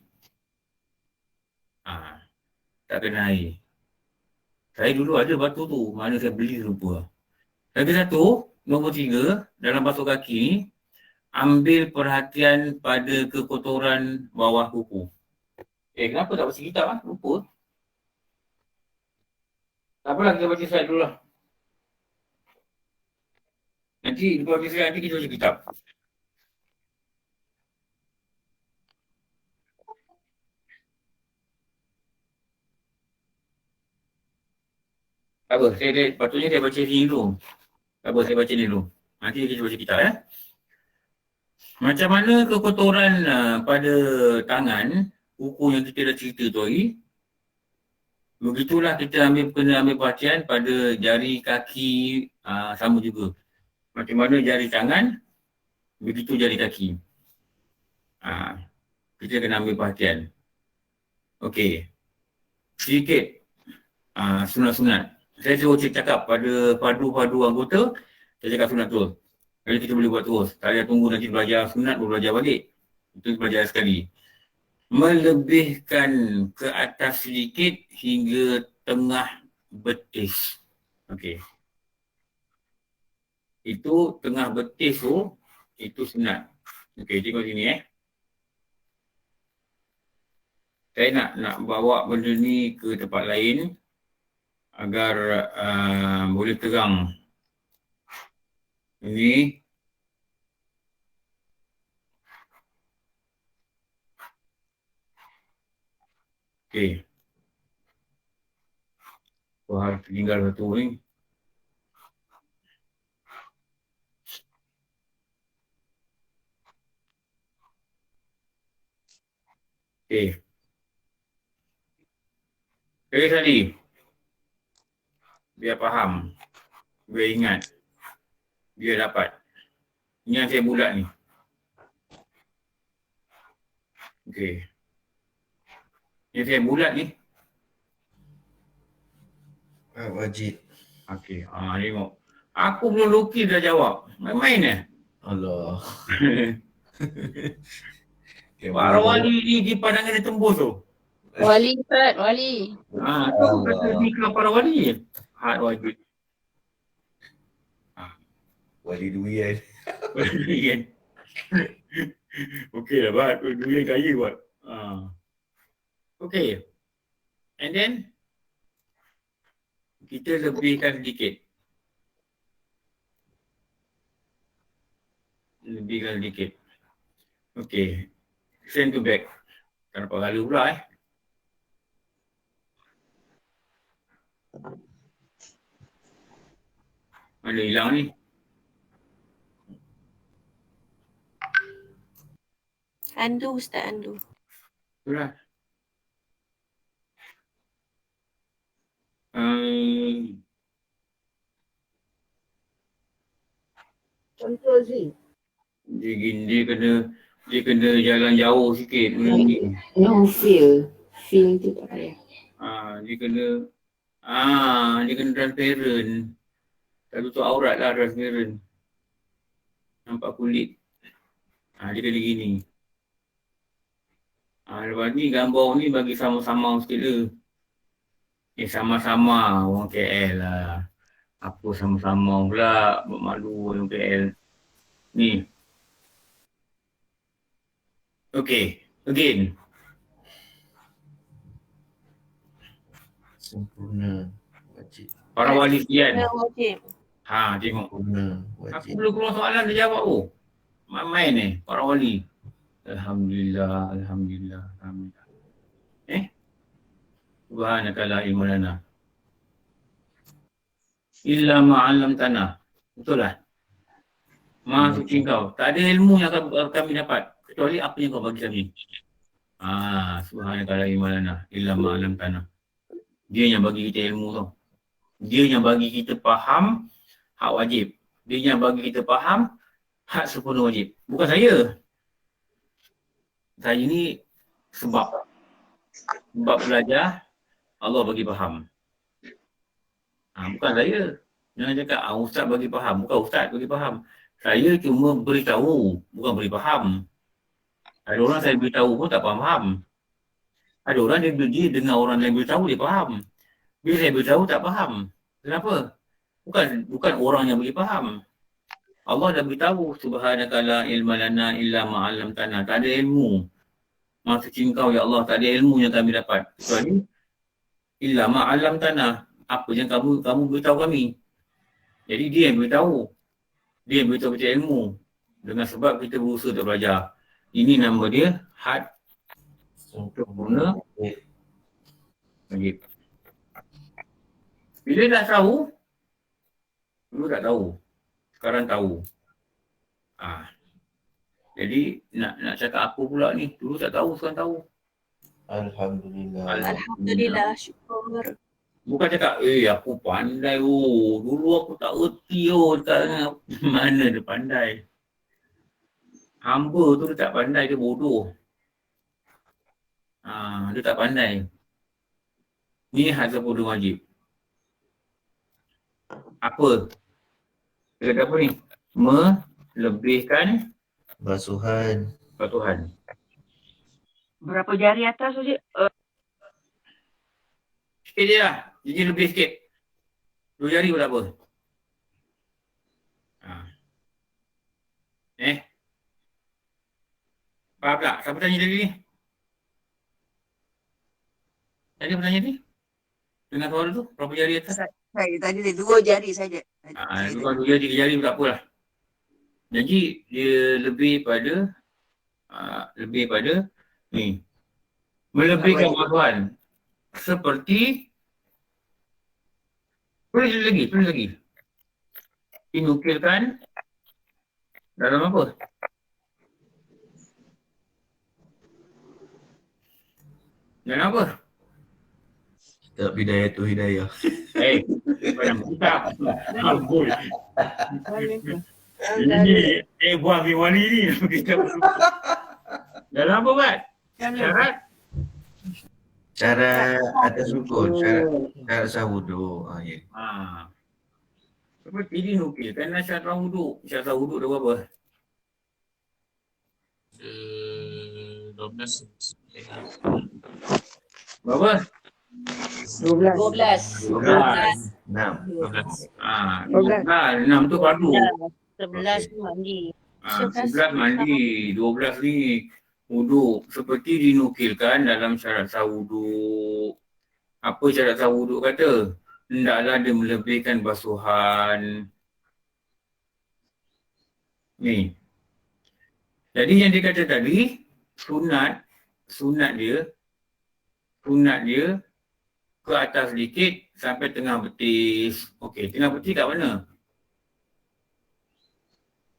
Tak kena air. Saya dulu ada batu tu, mana saya beli lupa. Lagi satu, nombor 3, dalam basuh kaki ni, ambil perhatian pada kekotoran bawah kuku. Kenapa tak baca kitab lupa. Tak apalah, kita baca slide dulu lah. Nanti lepas baca slide, nanti kita baca kitab. Tak apa, patutnya saya baca sini dulu. Tak apa, saya baca ni dulu. Nanti kita baca kitab ya. Macam mana kekotoran pada tangan, kuku yang kita dah cerita tu hari, begitulah kita kena ambil perhatian pada jari kaki sama juga. Macam mana jari tangan, begitu jari kaki. Kita kena ambil perhatian. Okey. Sedikit sunat-sunat. Saya suruh cakap pada padu-padu anggota, saya cakap sunat terus. Jadi kita boleh buat terus. Tak payah tunggu nanti belajar sunat, baru belajar balik. Itu belajar sekali. Melebihkan ke atas sedikit hingga tengah betis. Okey. Itu tengah betis tu, itu sunat. Okey, tengok sini Saya nak bawa benda ni ke tempat lain agar boleh terang. Ini okey. Wah, tinggal satu ni. Okey. Sekali tadi. Biar faham. Biar ingat. Biar dapat. Ini yang saya bulat ni. Okey. Yang saya bulat ni. Wajib. Okey. Tengok. Aku belum lukis dah jawab. Main-main Allah. Pak Rawali di pandangan dia tembus tu. Wali Ustaz, wali. Tu kata ni ke Pak Rawali. Had wajib. Wali durian. Durian. Okey lah Bat. Durian kaya buat. Okey. And then kita lebihkan sedikit. Lebihkan sedikit. Okey. Send to back. Tak nampak gala pula Mana hilang ni? Andu Ustaz, andu. Itulah. Control Z. Dia kena jalan jauh sikit. No, feel. Feel tu tak payah. Dia kena transparent. Tak tutup aurat lah transparent. Nampak kulit. Dia kena gini. Lepas ni gambar ni bagi sama-sama sikit le. Sama-sama orang KL lah. Apa sama-sama pula buat malu orang KL. Ni. Okay, again. Sempurna. Wajib. Para wali sekian. Wajib. Tengok. Sempurna. Aku Wajib. belum keluar soalan dia jawab tu. Main-main ni, para wali. Alhamdulillah, Alhamdulillah, Alhamdulillah. Subhanaka la ilma lana illa ma'alam tanah. Betul lah. Maha suci kau. Tak ada ilmu yang kami dapat. Kecuali apa yang kau bagi kami. Subhanaka la ilma lana illa ma'alam tanah. Dia yang bagi kita ilmu tau. Dia yang bagi kita faham hak wajib. Dia yang bagi kita faham hak sempurna wajib. Bukan saya. Saya ni sebab belajar Allah bagi faham. Bukan saya. Jangan cakap ustaz bagi faham. Bukan ustaz bagi faham. Saya cuma beritahu, bukan beri faham. Ada orang saya beritahu pun tak faham. Ada orang dia dengar orang lain beritahu dia faham. Bila saya beritahu tak faham. Kenapa? Bukan orang yang bagi faham. Allah dah beritahu subhanaka la ilma lana illa ma 'allamtana. Tak ada ilmu. Maha suci engkau ya Allah, tak ada ilmu yang kami dapat. Kecuali illa ma 'allamtana. apa yang kamu beritahu kami. Jadi dia yang beritahu. Dia yang beritahu kita ilmu. Dengan sebab kita berusaha untuk belajar. Ini nama dia had sempurna wajib. Bila dah tahu, dulu tak tahu. Sekarang tahu. Jadi nak cakap apa pula ni? Dulu tak tahu, sekarang tahu. Alhamdulillah. Alhamdulillah, syukur. Bukan cakap, aku pandai dulu aku tak erti sekarang mana dia pandai. Hamba tu dia tak pandai, dia bodoh. Dia tak pandai. Ni had sempurna wajib. Apa? Dia kata apa ni? Melebihkan Basuhan. Tuhan. Berapa jari atas tu je? Sikit je lah. Jadi lebih sikit. 2 jari pun tak apa. Faham tak? Siapa tanya tadi ni? Tadi apa tanya ni? Dengar suara tu? Berapa jari atas? Saya tadi dia 2 jari saja. Bukan 2 jari, 3 jari pun tak apalah. Jadi dia lebih pada ni. Melebihkan basuhan. Seperti tulis lagi. Dinukilkan dalam apa? Dalam apa? Kitab Bidayatul Hidayah. Pada kitab. Ampun. Ini buah Biwali ni. Dalam apa, Bat? Syarat atas rukun. Syarat sah wuduk. Ya. Seperti dinukilkan syarat sah wuduk. Syarat sah wuduk dah berapa? 12. Berapa? 12. 6 tu fardu. 11 tu mandi. 11 mandi, 12 ni wuduk. Seperti dinukilkan dalam syarat sah wuduk. Apa syarat sah wuduk kata? Hendaklah dia melebihkan basuhan. Ni. Jadi yang dia kata tadi, sunat dia ke atas sedikit sampai tengah betis. Okey, tengah betis kat mana?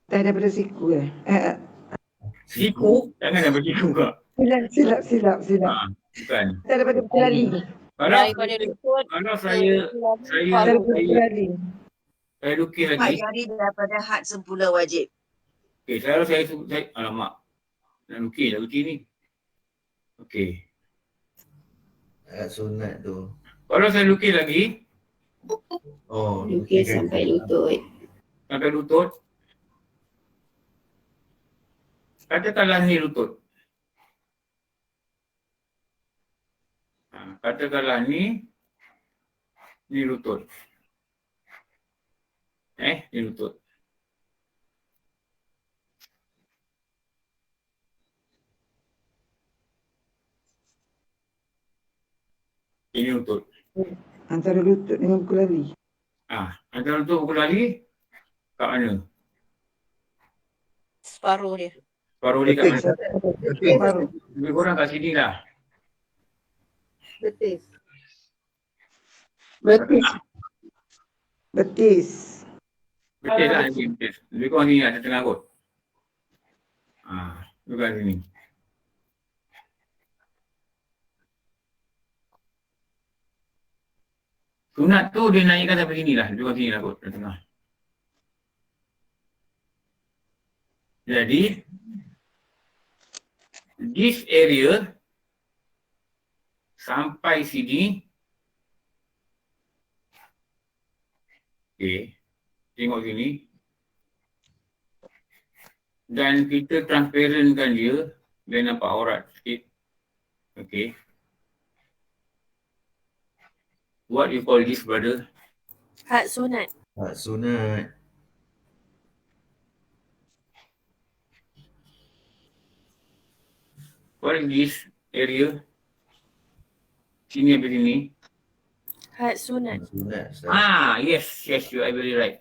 Tak daripada siku Siku? Jangan daripada siku kak. Silap. Bukan. Tak daripada pelali. Daripada lutut. Kalau saya lukis Empat lagi. jari daripada had sempurna wajib. Okey, kalau saya alamak. Nak lukis ni. Okey. Sunat tu. Kalau saya lukis lagi. Lukis sampai lutut. Sampai lutut. Katakanlah ni lutut. Katakanlah ni lutut. Ni lutut. Ini lutut. Antara lutut dengan kelali. Antara lutut dengan kelali kat mana? Separuh dia. Separuh dia kat mana? Lebih kurang kat sini lah. Betis. Betis lah ni. Betis. Lebih kurang sini ada tengah kot. Lebih kurang sini. Sunat tu dia naikkan sampai sini lah. Lebih kurang sini lah kot. Tengah. Jadi, this area sampai sini. Okey. Tengok sini. Dan kita transparentkan dia. Dia nampak aurat sikit. Okey. What you call this, brother? Had sunat. What is this area? Sini sampai sini. Had sunat. Sunat, Ustaz. Yes, you are very right.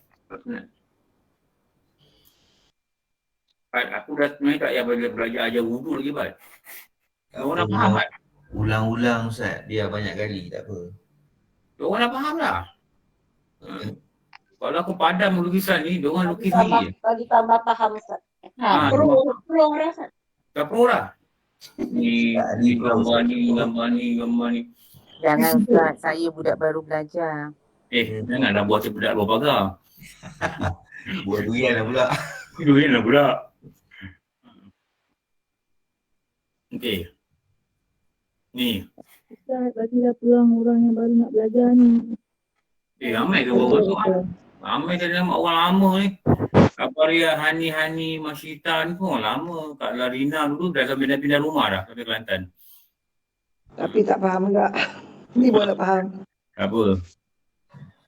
Aku dah sebenarnya tak payah belajar ajar wudu lagi, Pat. Orang dah faham, Pat. Ulang-ulang Ustaz. Biar banyak kali, tak apa. Orang dah faham dah. Kalau aku padam lukisan ni, diorang lukis lagi. Bagi tambah faham Ustaz. Pro rasa. Tak perlu lah. Ni gambar ni. Jangan Ustaz, saya budak baru belajar. Janganlah buat cepedak luar pagar. Buat durian lah pula. Durian lah pula. Okey. Ni. Ustaz, bagilah peluang orang yang baru nak belajar ni. Ramai ke bawa tu? Ramai ke nama orang lama ni. Kabaria Hani Masyita ni pun orang lama. Kak Larina dulu dah sampai pindah rumah dah sampai Kelantan. Tapi tak faham enggak. Ni boleh faham. Tak apa.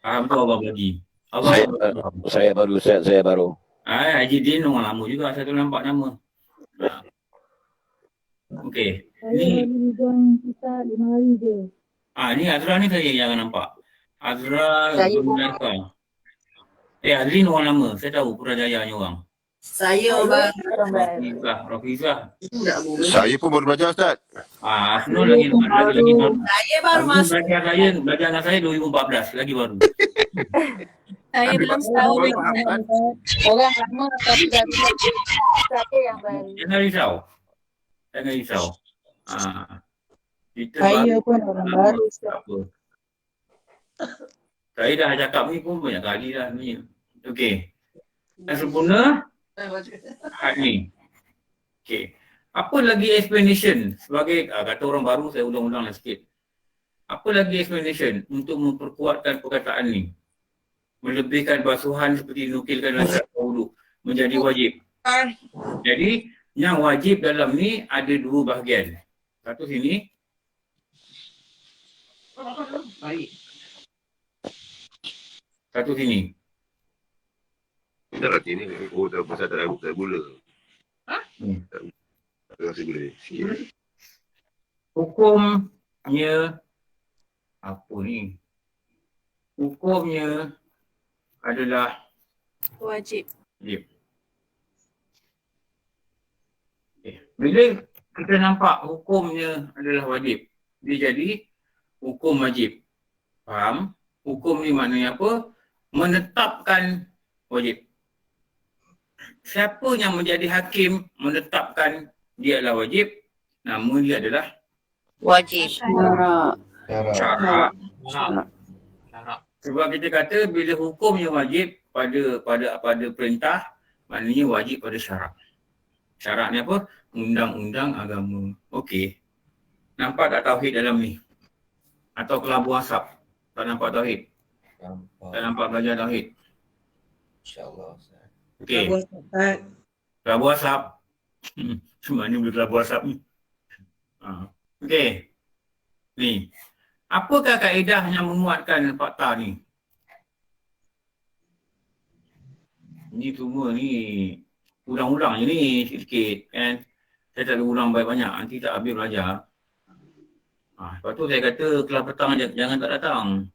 Faham tu abang bagi. Saya baru, Ustaz, saya baru. Haji Din orang lama juga. Saya tu nampak nama. Okey. Saya Ni baru join Ustaz 5 hari je. ni Azra ni saya jangan nampak. Azra Saya Gulnarka. Azrin orang lama. Saya tahu Putrajaya ni orang. Saya orang baru. Rafizah. Saya pun baru belajar Ustaz. Asnul lagi baru. Saya baru masuk. Belajar dengan saya 2014. Lagi baru. Saya belum setahun lagi. Orang lama tapi dah saya yang baru. Jangan risau. Kita Saya baru, pun orang baru Ustaz. tak apa. Saya dah cakap ni pun banyak kali dah ni. Okey. Yang sempurna, had ni. Okey. Apa lagi explanation sebagai, kata orang baru, saya ulang-ulang lah sikit. Apa lagi explanation untuk memperkuatkan perkataan ni? Melebihkan basuhan seperti dinukilkan dalam syarat wudu menjadi wajib. Jadi, yang wajib dalam ni ada dua bahagian. Satu sini. Satu sini. Tak lah sini. Oh, tak pasal tak gula. Tak rasa gula. Sikit. Hukumnya apa ni? Hukumnya adalah Wajib. wajib. Bila kita nampak hukumnya adalah wajib, dia jadi hukum wajib. Faham? Hukum ni maknanya apa? Menetapkan wajib. Siapa yang menjadi hakim menetapkan dia adalah wajib? Nama dia adalah Wajib. syarak. Sebab kita kata bila hukumnya wajib pada perintah, maknanya wajib pada syarak. Syarak ni apa? Undang-undang agama. Okey. Nampak tak tauhid dalam ni? Atau kelabu asap? Tak nampak tauhid? Tak nampak belajar tauhid? InsyaAllah. Okey. Kelabu asap. Sebenarnya boleh kelabu asap ni. Okey. Ni. Apakah kaedah yang menguatkan fakta ni? Ni semua ni ulang-ulang je ni sikit-sikit kan. Saya tak ada ulang banyak-banyak. Nanti tak habis belajar. Lepas tu saya kata kelas petang jangan tak datang.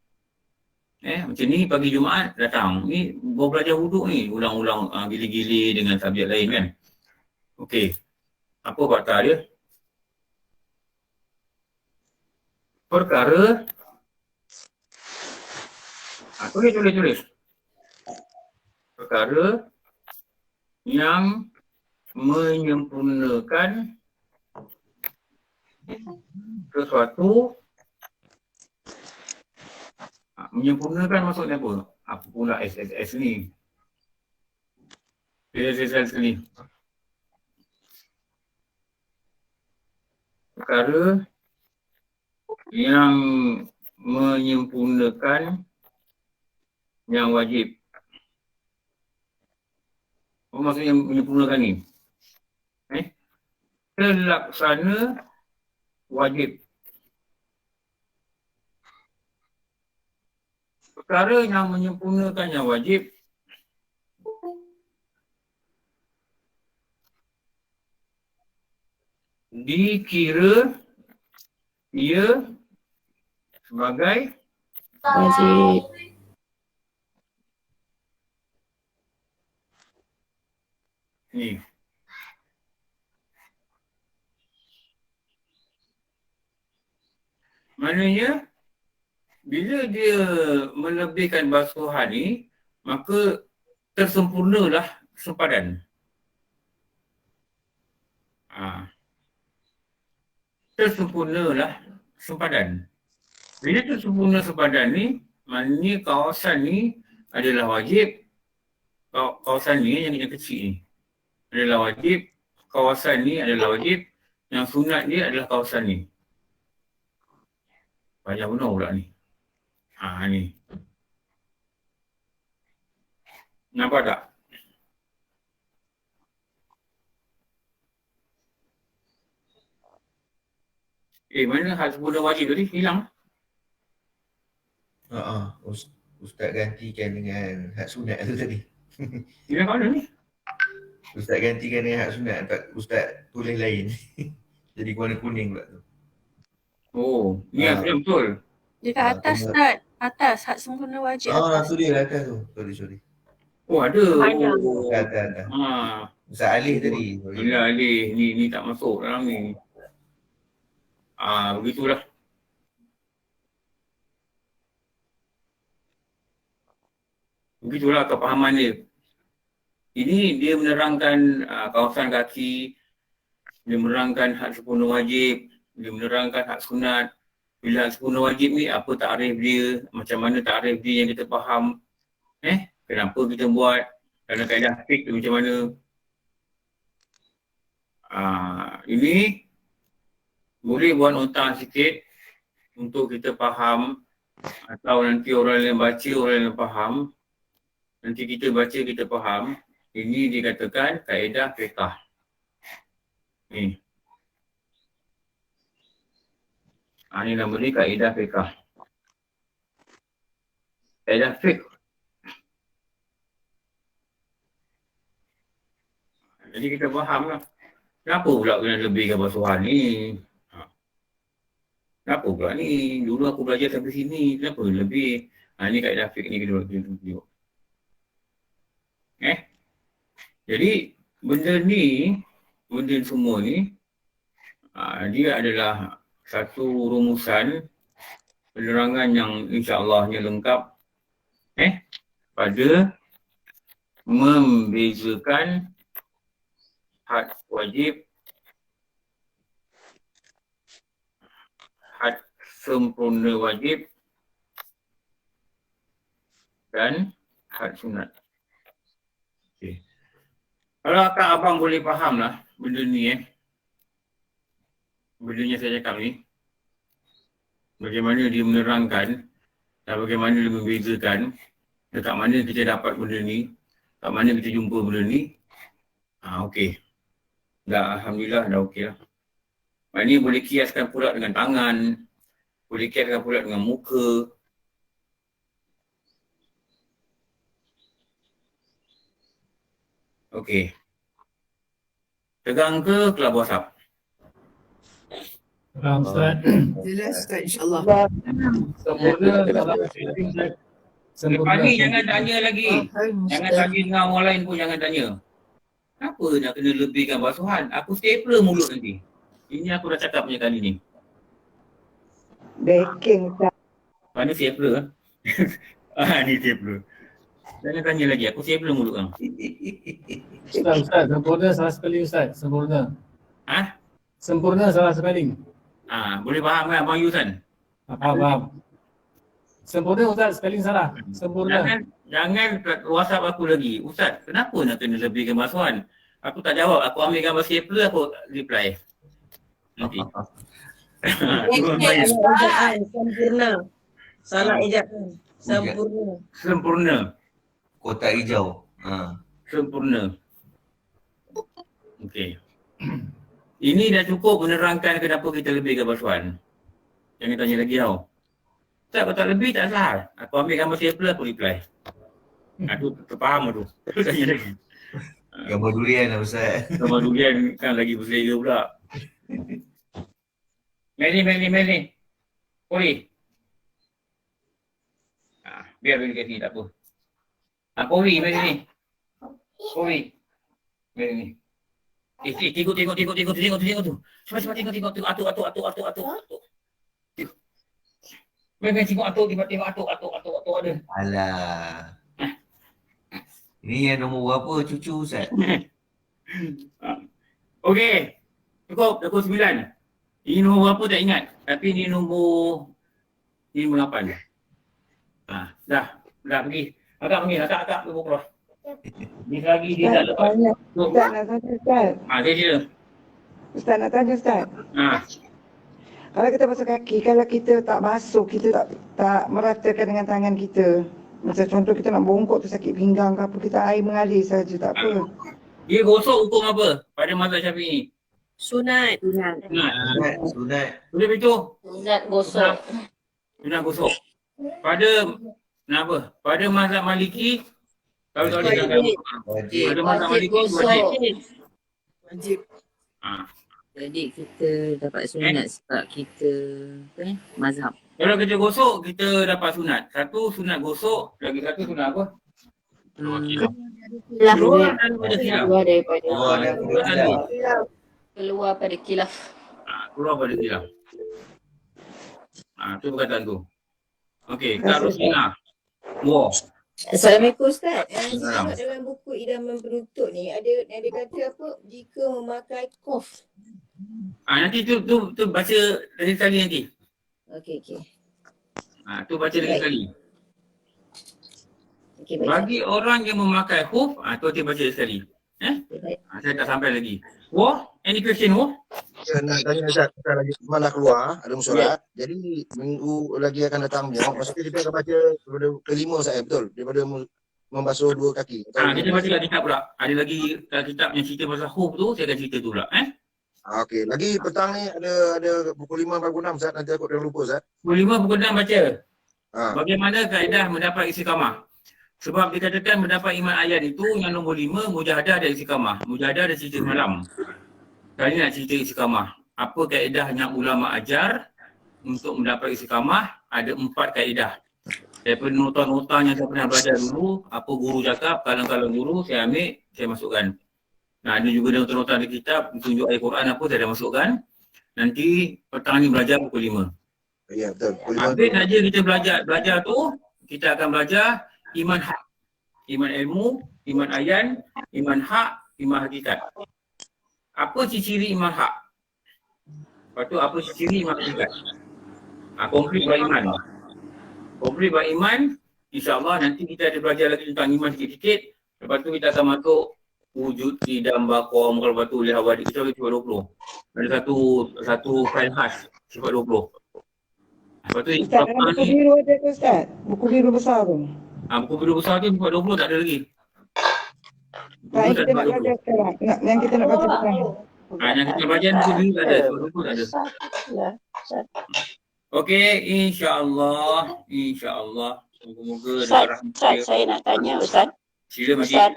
Macam ni pagi Jumaat datang. Ni baru belajar wuduk ni. Ulang-ulang gili-gili dengan subjek lain kan. Okey. Apa fakta dia? Perkara. Tulis. Perkara yang menyempurnakan sesuatu. Menyempurnakan maksudnya apa? Apa pula SSS ni? SSS ni. Perkara yang menyempurnakan yang wajib. Apa maksudnya menyempurnakan ni? Terlaksana wajib. Perkara yang menyempurnakan yang wajib dikira ia sebagai Wajib. Ni. Maknanya bila dia melebihkan basuhan ni, maka tersempurnalah sempadan. Tersempurnalah sempadan. Bila tersempurna sempadan ni, maknanya kawasan ni adalah wajib. Kawasan ni yang kecil ni adalah wajib. Kawasan ni adalah wajib. Yang sunat dia adalah kawasan ni. Panjang benar pula ni. Ni. Nampak tak? Mana hal sempurna wajib tadi? Hilang. Ustaz gantikan dengan hak sunat tu tadi. Hilang kat mana ni? Ustaz gantikan dengan hak sunat, Ustaz tulis lain. Jadi warna kuning pula tu. Oh, ni betul. Dekat atas Ustaz. Atas hak sempurna wajib. Tu dia atas tu. Sorry. Oh, ada. Ada. Ustaz Alih tadi. Bila Alih ni tak masuk dalam ni. Begitulah. Begitulah kepahaman dia. Ini dia menerangkan kawasan kaki, dia menerangkan hak sempurna wajib, dia menerangkan hak sunat. Bila hak sempurna wajib ni, apa takrif dia, macam mana takrif dia yang kita faham. Kenapa kita buat, dalam kaedah fiqh macam mana. Ini boleh buat nota sikit untuk kita faham, atau nanti orang yang baca, orang yang faham. Nanti kita baca, kita faham. Ini dikatakan kaedah fiqh. Ni. Ini nama ni kaedah fiqh. Kaedah fiqh. Jadi kita faham lah. Kenapa pula kena lebihkan basuhan ni? Kenapa pula ni? Dulu aku belajar sampai sini. Kenapa lebih? Ni kaedah fiqh ni kita tengok. Jadi benda ni, benda semua ni, dia adalah satu rumusan penerangan yang insya-Allahnya lengkap pada membezakan had wajib, had sempurna wajib dan had sunat. Okay. Kalau akak abang boleh faham lah benda ni benda yang saya cakap ni, bagaimana dia menerangkan dan bagaimana dia membezakan dekat mana kita dapat benda ni, kat mana kita jumpa benda ni. Okey. Dah alhamdulillah dah okey lah. Maknanya boleh kiaskan pula dengan tangan, boleh kiaskan pula dengan muka. Okey. Tegang ke kelabu asap? Faham Ustaz? Jelas Ustaz, insyaAllah. Sempurna. Lepas ni jangan tanya lagi. Jangan tanya dengan orang lain pun jangan tanya. Kenapa nak kena lebihkan basuhan? Aku stapler mulut nanti. Ini aku dah cakap punya kali ni. Baking Ustaz. Mana stapler? Ni stapler. Jangan tanya lagi. Aku stapler mulut kau. Ustaz, sempurna salah sekali Ustaz. Sempurna. Sempurna salah sekali. Boleh faham kan Abang Yusan? Faham. Sempurna Ustaz, spelling salah. Sempurna. Jangan WhatsApp aku lagi. Ustaz, kenapa nak kena lebihkan basuhan? Aku tak jawab. Aku ambil gambar stapler, aku reply. Nanti. Sempurna. Salah ejaan. Sempurna. Sempurna. Kotak hijau. Sempurna. Okey. Ini dah cukup menerangkan kenapa kita lebihkan basuhan. Jangan tanya lagi tau. Tak, kalau tak lebih tak salah. Aku ambil gambar stapler, aku reply. Aku terfaham tu. Aku tanya lagi. Gambar durian lah Ustaz. Gambar durian kan lagi berselera pula. Meli. Oi. Biar bagi kat sini, tak apa. Kori, mari ni. Kori. Mari ni. Tengok tu. Cepat tengok tu. Atuk. Mari tengok atuk ada. Alah. Ini yang nombor berapa cucu Ustaz? Okey. Cukup, nombor 9. Ini nombor berapa tak ingat. Tapi ini nombor 8. Dah pergi. Agak nombor keluar. Ni lagi dia tak lepas. Ustaz nak tanya Ustaz. Dia. Ustaz nak tanya Ustaz. Kalau kita basuh kaki, kalau kita tak basuh, kita tak meratakan dengan tangan kita. Macam contoh kita nak bongkok tu sakit pinggang ke apa, kita air mengalir saja tak apa. Dia gosok hukum apa pada mazhab Syafi'i? Sunat. Sunat. Boleh begitu? Sunat gosok. Sunat gosok. Pada mazhab Maliki, kalau tak boleh jangan. Pada mazhab Maliki wajib. Jadi kita dapat sunat sebab kita mazhab. Kalau kita gosok, kita dapat sunat. Satu sunat gosok, lagi satu sunat apa? Keluar pada khilaf. Keluar pada khilaf. Tu perkataan tu. Okey, Kak Rosina. Assalamualaikum Ustaz. Saya tengok dalam buku idaman penuntut ni ada kata apa jika memakai kof. Nanti tu baca lagi sekali nanti. Okey. Tu baca lagi sekali. Okey, baik. Bagi orang yang memakai khuf, tu nanti baca sekali. Saya tak sampai lagi. Any question, Saya nak tanya Ustaz, kita lagi mana keluar, ada musolat. Jadi minggu lagi akan datang ni. Maksudnya kita akan baca daripada kelima Ustaz, betul? Daripada membasuh dua kaki. Kita baca kat kitab pula. Ada lagi kitab yang cerita pasal khuf tu, saya akan cerita tu pula. Okey, lagi petang ni ada pukul 5.46 Ustaz, nanti aku dah lupa Ustaz. Pukul 5 pukul 6 baca. Bagaimana kaedah mendapat istiqamah? Sebab dikatakan mendapat iman ayat itu yang nombor 5, mujahadah dan istiqamah. Mujahadah dan cerita malam. Kali nak cerita istiqamah. Apa kaedahnya ulama ajar untuk mendapat istiqamah? Ada 4 kaedah. Daripada nota-nota yang saya pernah belajar dulu, apa guru cakap, kalang-kalang guru, saya ambil, saya masukkan. Ada juga nota-nota di kitab, tunjuk ayat Quran apa, saya dah masukkan. Nanti petang ni belajar pukul 5. Ya, betul. Habis saja kita belajar tu, kita akan belajar iman hak. Iman ilmu, iman ayan, iman hak, iman hakikat. Apa ciri iman hak? Lepas tu apa ciri iman hakikat? Konkret beriman. Konkret beriman, insyaAllah nanti kita ada belajar lagi tentang iman sikit-sikit. Lepas tu kita akan masuk wujud tidak bakom, kalau lepas tu lihat awal kita lagi sifat 20. Ada satu file khas sifat 20. Lepas tu Ustaz, buku biru ada ke Ustaz? Buku biru besar tu. Buku biru besar tu sifat 20 tak ada lagi. Yang kita nak belajar sekarang. Yang kita nak baca sekarang. Yang kita belajar buku biru tak ada. Sifat 20 tak ada. Okey, insyaAllah. Moga-moga Ustaz, saya nak tanya Ustaz. Sila Makcik. Ustaz,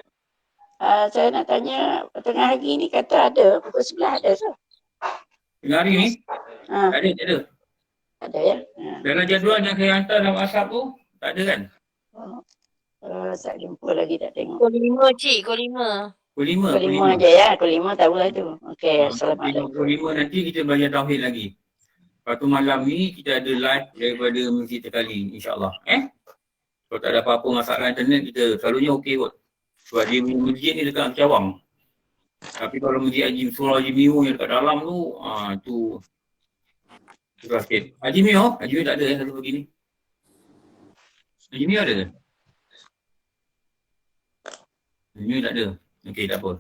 saya nak tanya tengah hari ni kata ada, pukul 11 ada Ustaz. Tengah hari ni? Tak ada. Ada ya? Dalam jadual yang saya hantar dalam WhatsApp tu, tak ada kan? Tak jumpa lagi, tak tengok. Pukul 5 cik, pukul 5. Pukul 5. Pukul 5 je ya, pukul 5 tahulah tu. Okey, Assalamualaikum. Pukul 5 nanti kita belajar tauhid lagi. Lepas tu malam ni kita ada live daripada Masjid Tekali, insyaAllah. Kalau tak ada apa-apa masalah internet, kita selalunya okey kot. Sebab dia masjid ni dekat Cawang. Tapi kalau masjid Surah Haji Miu yang dekat dalam tu, tu susah sikit. Haji Miu tak ada satu begini. Haji Miu ada ke? Haji Miu tak ada. Okey, tak apa.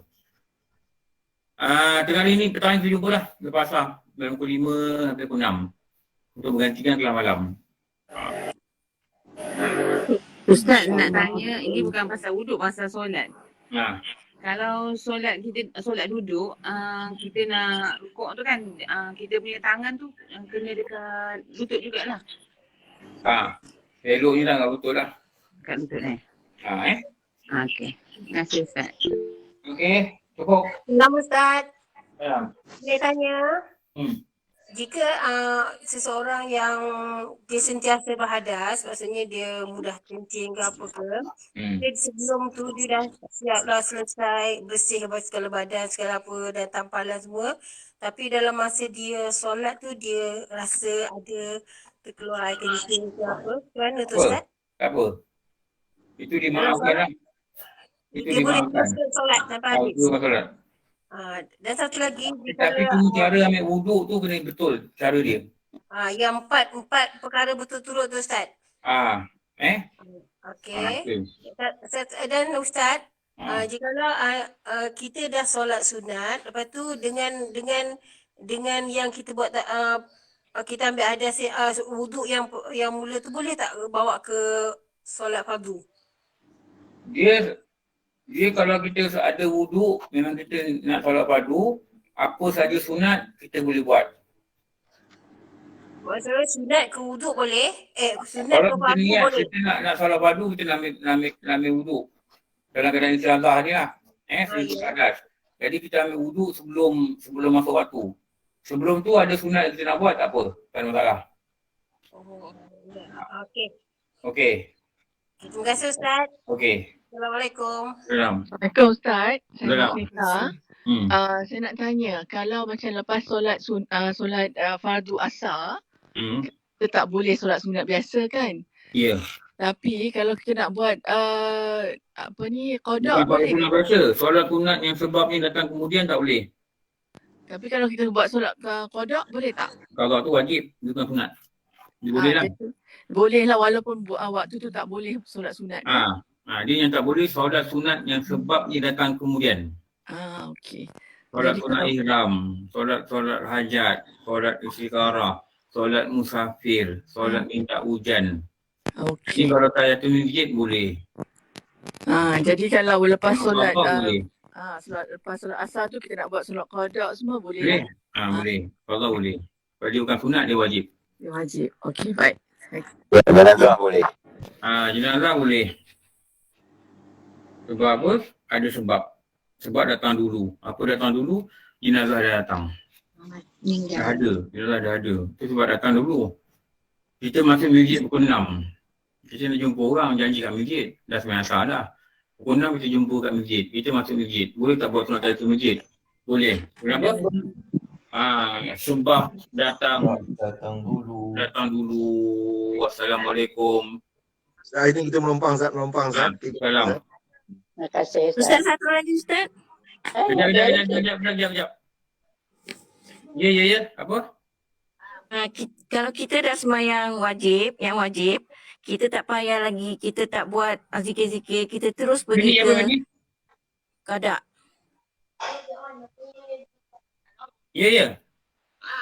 Tengah hari ni petang kita jumpa lah. Lepas asar. Dalam pukul 5 sampai pukul 6. Untuk menggantikan kelas malam. Ustaz nak tanya, ini bukan pasal wuduk, pasal solat. Kalau solat duduk, kita nak rukuk tu kan, kita punya tangan tu kena dekat lutut jugalah. Eloknya dah kat lutut lah. Kat lutut Okey. Terima kasih Ustaz. Okey, cukup. Nama Ustaz. Ya. Saya tanya. jika seseorang yang dia sentiasa berhadas, maksudnya dia mudah kencing ke apa ke, dia sebelum tu dia dah siap dah selesai bersih segala badan, segala apa dan tampalan semua. Tapi dalam masa dia solat tu dia rasa ada terkeluar air kencing ke apa. Macam mana tu Ustaz? Tak apa. Itu Dalam dimaafkan lah. solat, Itu dia boleh dimaafkan. teruskan solat tanpa habis. Itu solat. Dan satu lagi, Tapi tu cara ambil wuduk tu kena betul cara dia. yang empat perkara berturut-turut tu Ustaz. Okey. Dan Ustaz, jikalau kita dah solat sunat, lepas tu dengan yang kita buat kita ambil hadas wuduk yang mula tu boleh tak bawa ke solat fardu? Dia kalau kita ada wuduk, memang kita nak solat fardu, apa saja sunat kita boleh buat. Maksudnya sunat ke wuduk boleh? Sunat Kalau ke kita fardu niat boleh? kita nak solat fardu, kita nak ambil wuduk. Dalam keadaan insyaAllah ni lah. Seribu keadaan. Jadi kita ambil wuduk sebelum masuk waktu. Sebelum tu ada sunat yang kita nak buat, tak apa. Tak ada masalah. Okey. Terima kasih Ustaz. Okey. Assalamualaikum. Assalamualaikum Ustaz. Saya Assalamualaikum. saya nak tanya, kalau macam lepas solat fardu asar, kita tak boleh solat sunat biasa kan? Ya. Tapi kalau kita nak buat qada boleh? Sunat biasa. Solat sunat yang sebab ni datang kemudian tak boleh. Tapi kalau kita buat solat qada boleh tak? Qada tu wajib, bukan sunat. Dia boleh lah. Boleh lah walaupun waktu tu tak boleh solat sunat. Dia yang tak boleh solat sunat yang sebab ni datang kemudian. Okey. Solat sunat ihram, solat hajat, solat istikharah, solat musafir, solat minta hujan. Okey. Ini kalau tahiyatul masjid boleh. Jadi kalau lepas solat boleh. lepas solat asar tu kita nak buat solat qada semua boleh? Boleh. Boleh. Qada boleh. Kalau dia bukan sunat dia wajib. Dia wajib. Okey, baik. Jenazah boleh. Jenazah boleh. Sebab apa? Ada sebab. Sebab datang dulu. Apa datang dulu? Jenazah dah datang. Dah ada. Jenazah dah ada. Itu sebab datang dulu. Kita masuk masjid pukul 6. Kita nak jumpa orang janji kat masjid. Dah sembahyang asar dah. Pukul 6 kita jumpa kat masjid. Kita masuk masjid. Boleh tak buat sunat tahiyatul masjid? Boleh. Kenapa? Sebab datang dulu. Assalamualaikum. Hari ni kita melompang Zat. Salam. Terima kasih Ustaz, satu lagi Ustaz. Kejap. Ya. Apa? Kalau kita dah sembahyang yang wajib, kita tak payah lagi, kita tak buat zikir-zikir, kita terus pergi ke qada. Ya.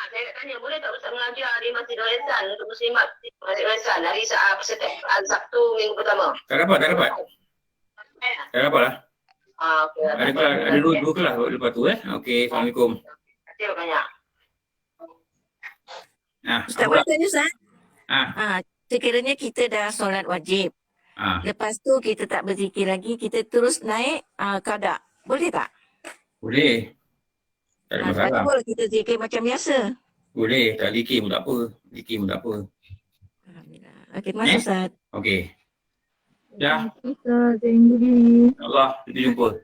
Saya nak tanya, boleh tak Ustaz mengajar di Masjid Al-Ihsan untuk Muslimat Masjid Al-Ihsan hari Sabtu minggu pertama? Tak dapat. Tak dapat lah. Okey. Ada dua kelas lepas tu Okey, Assalamualaikum. Terima kasih banyak. Ustaz boleh tanya Ustaz? Sekiranya kita dah solat wajib. Lepas tu kita tak berzikir lagi, kita terus naik qada. Boleh tak? Boleh. Tak ada masalah. Boleh kita zikir macam biasa. Boleh, tak zikir pun tak apa. Zikir pun tak apa. Alhamdulillah. Okey, terima kasih Ustaz. Okey. Dah. Ustaz, thank you. Allah, kita jumpa.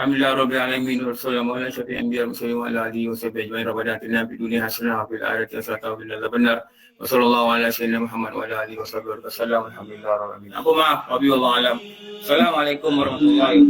Alhamdulillah Rabbil Alamin. Wassalamualaikum warahmatullahi wabarakatuh. Wa ala alihi wa sahbihi ajma'in. Rabbana atina fid dunya hasanah wa fil akhirati hasanah wa qina adzabannar. Wa sallallahu ala sayyidina Muhammad wa ala alihi wa sahbihi wasallam. Alhamdulillah rabbil alamin. Aku maaf, wabi wallahu alam. Assalamualaikum warahmatullahi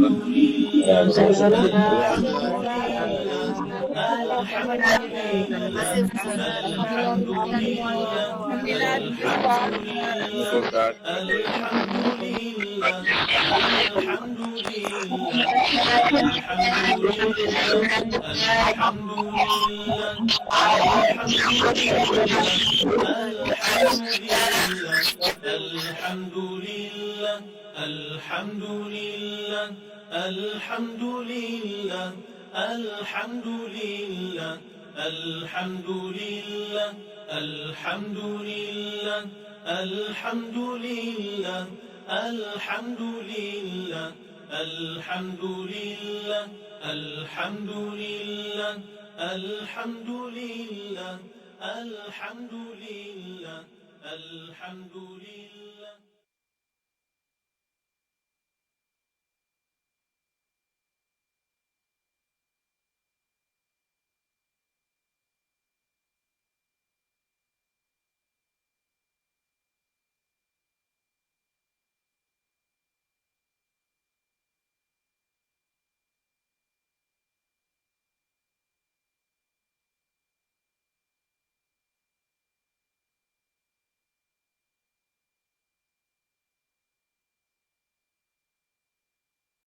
الحمد لله الحمد لله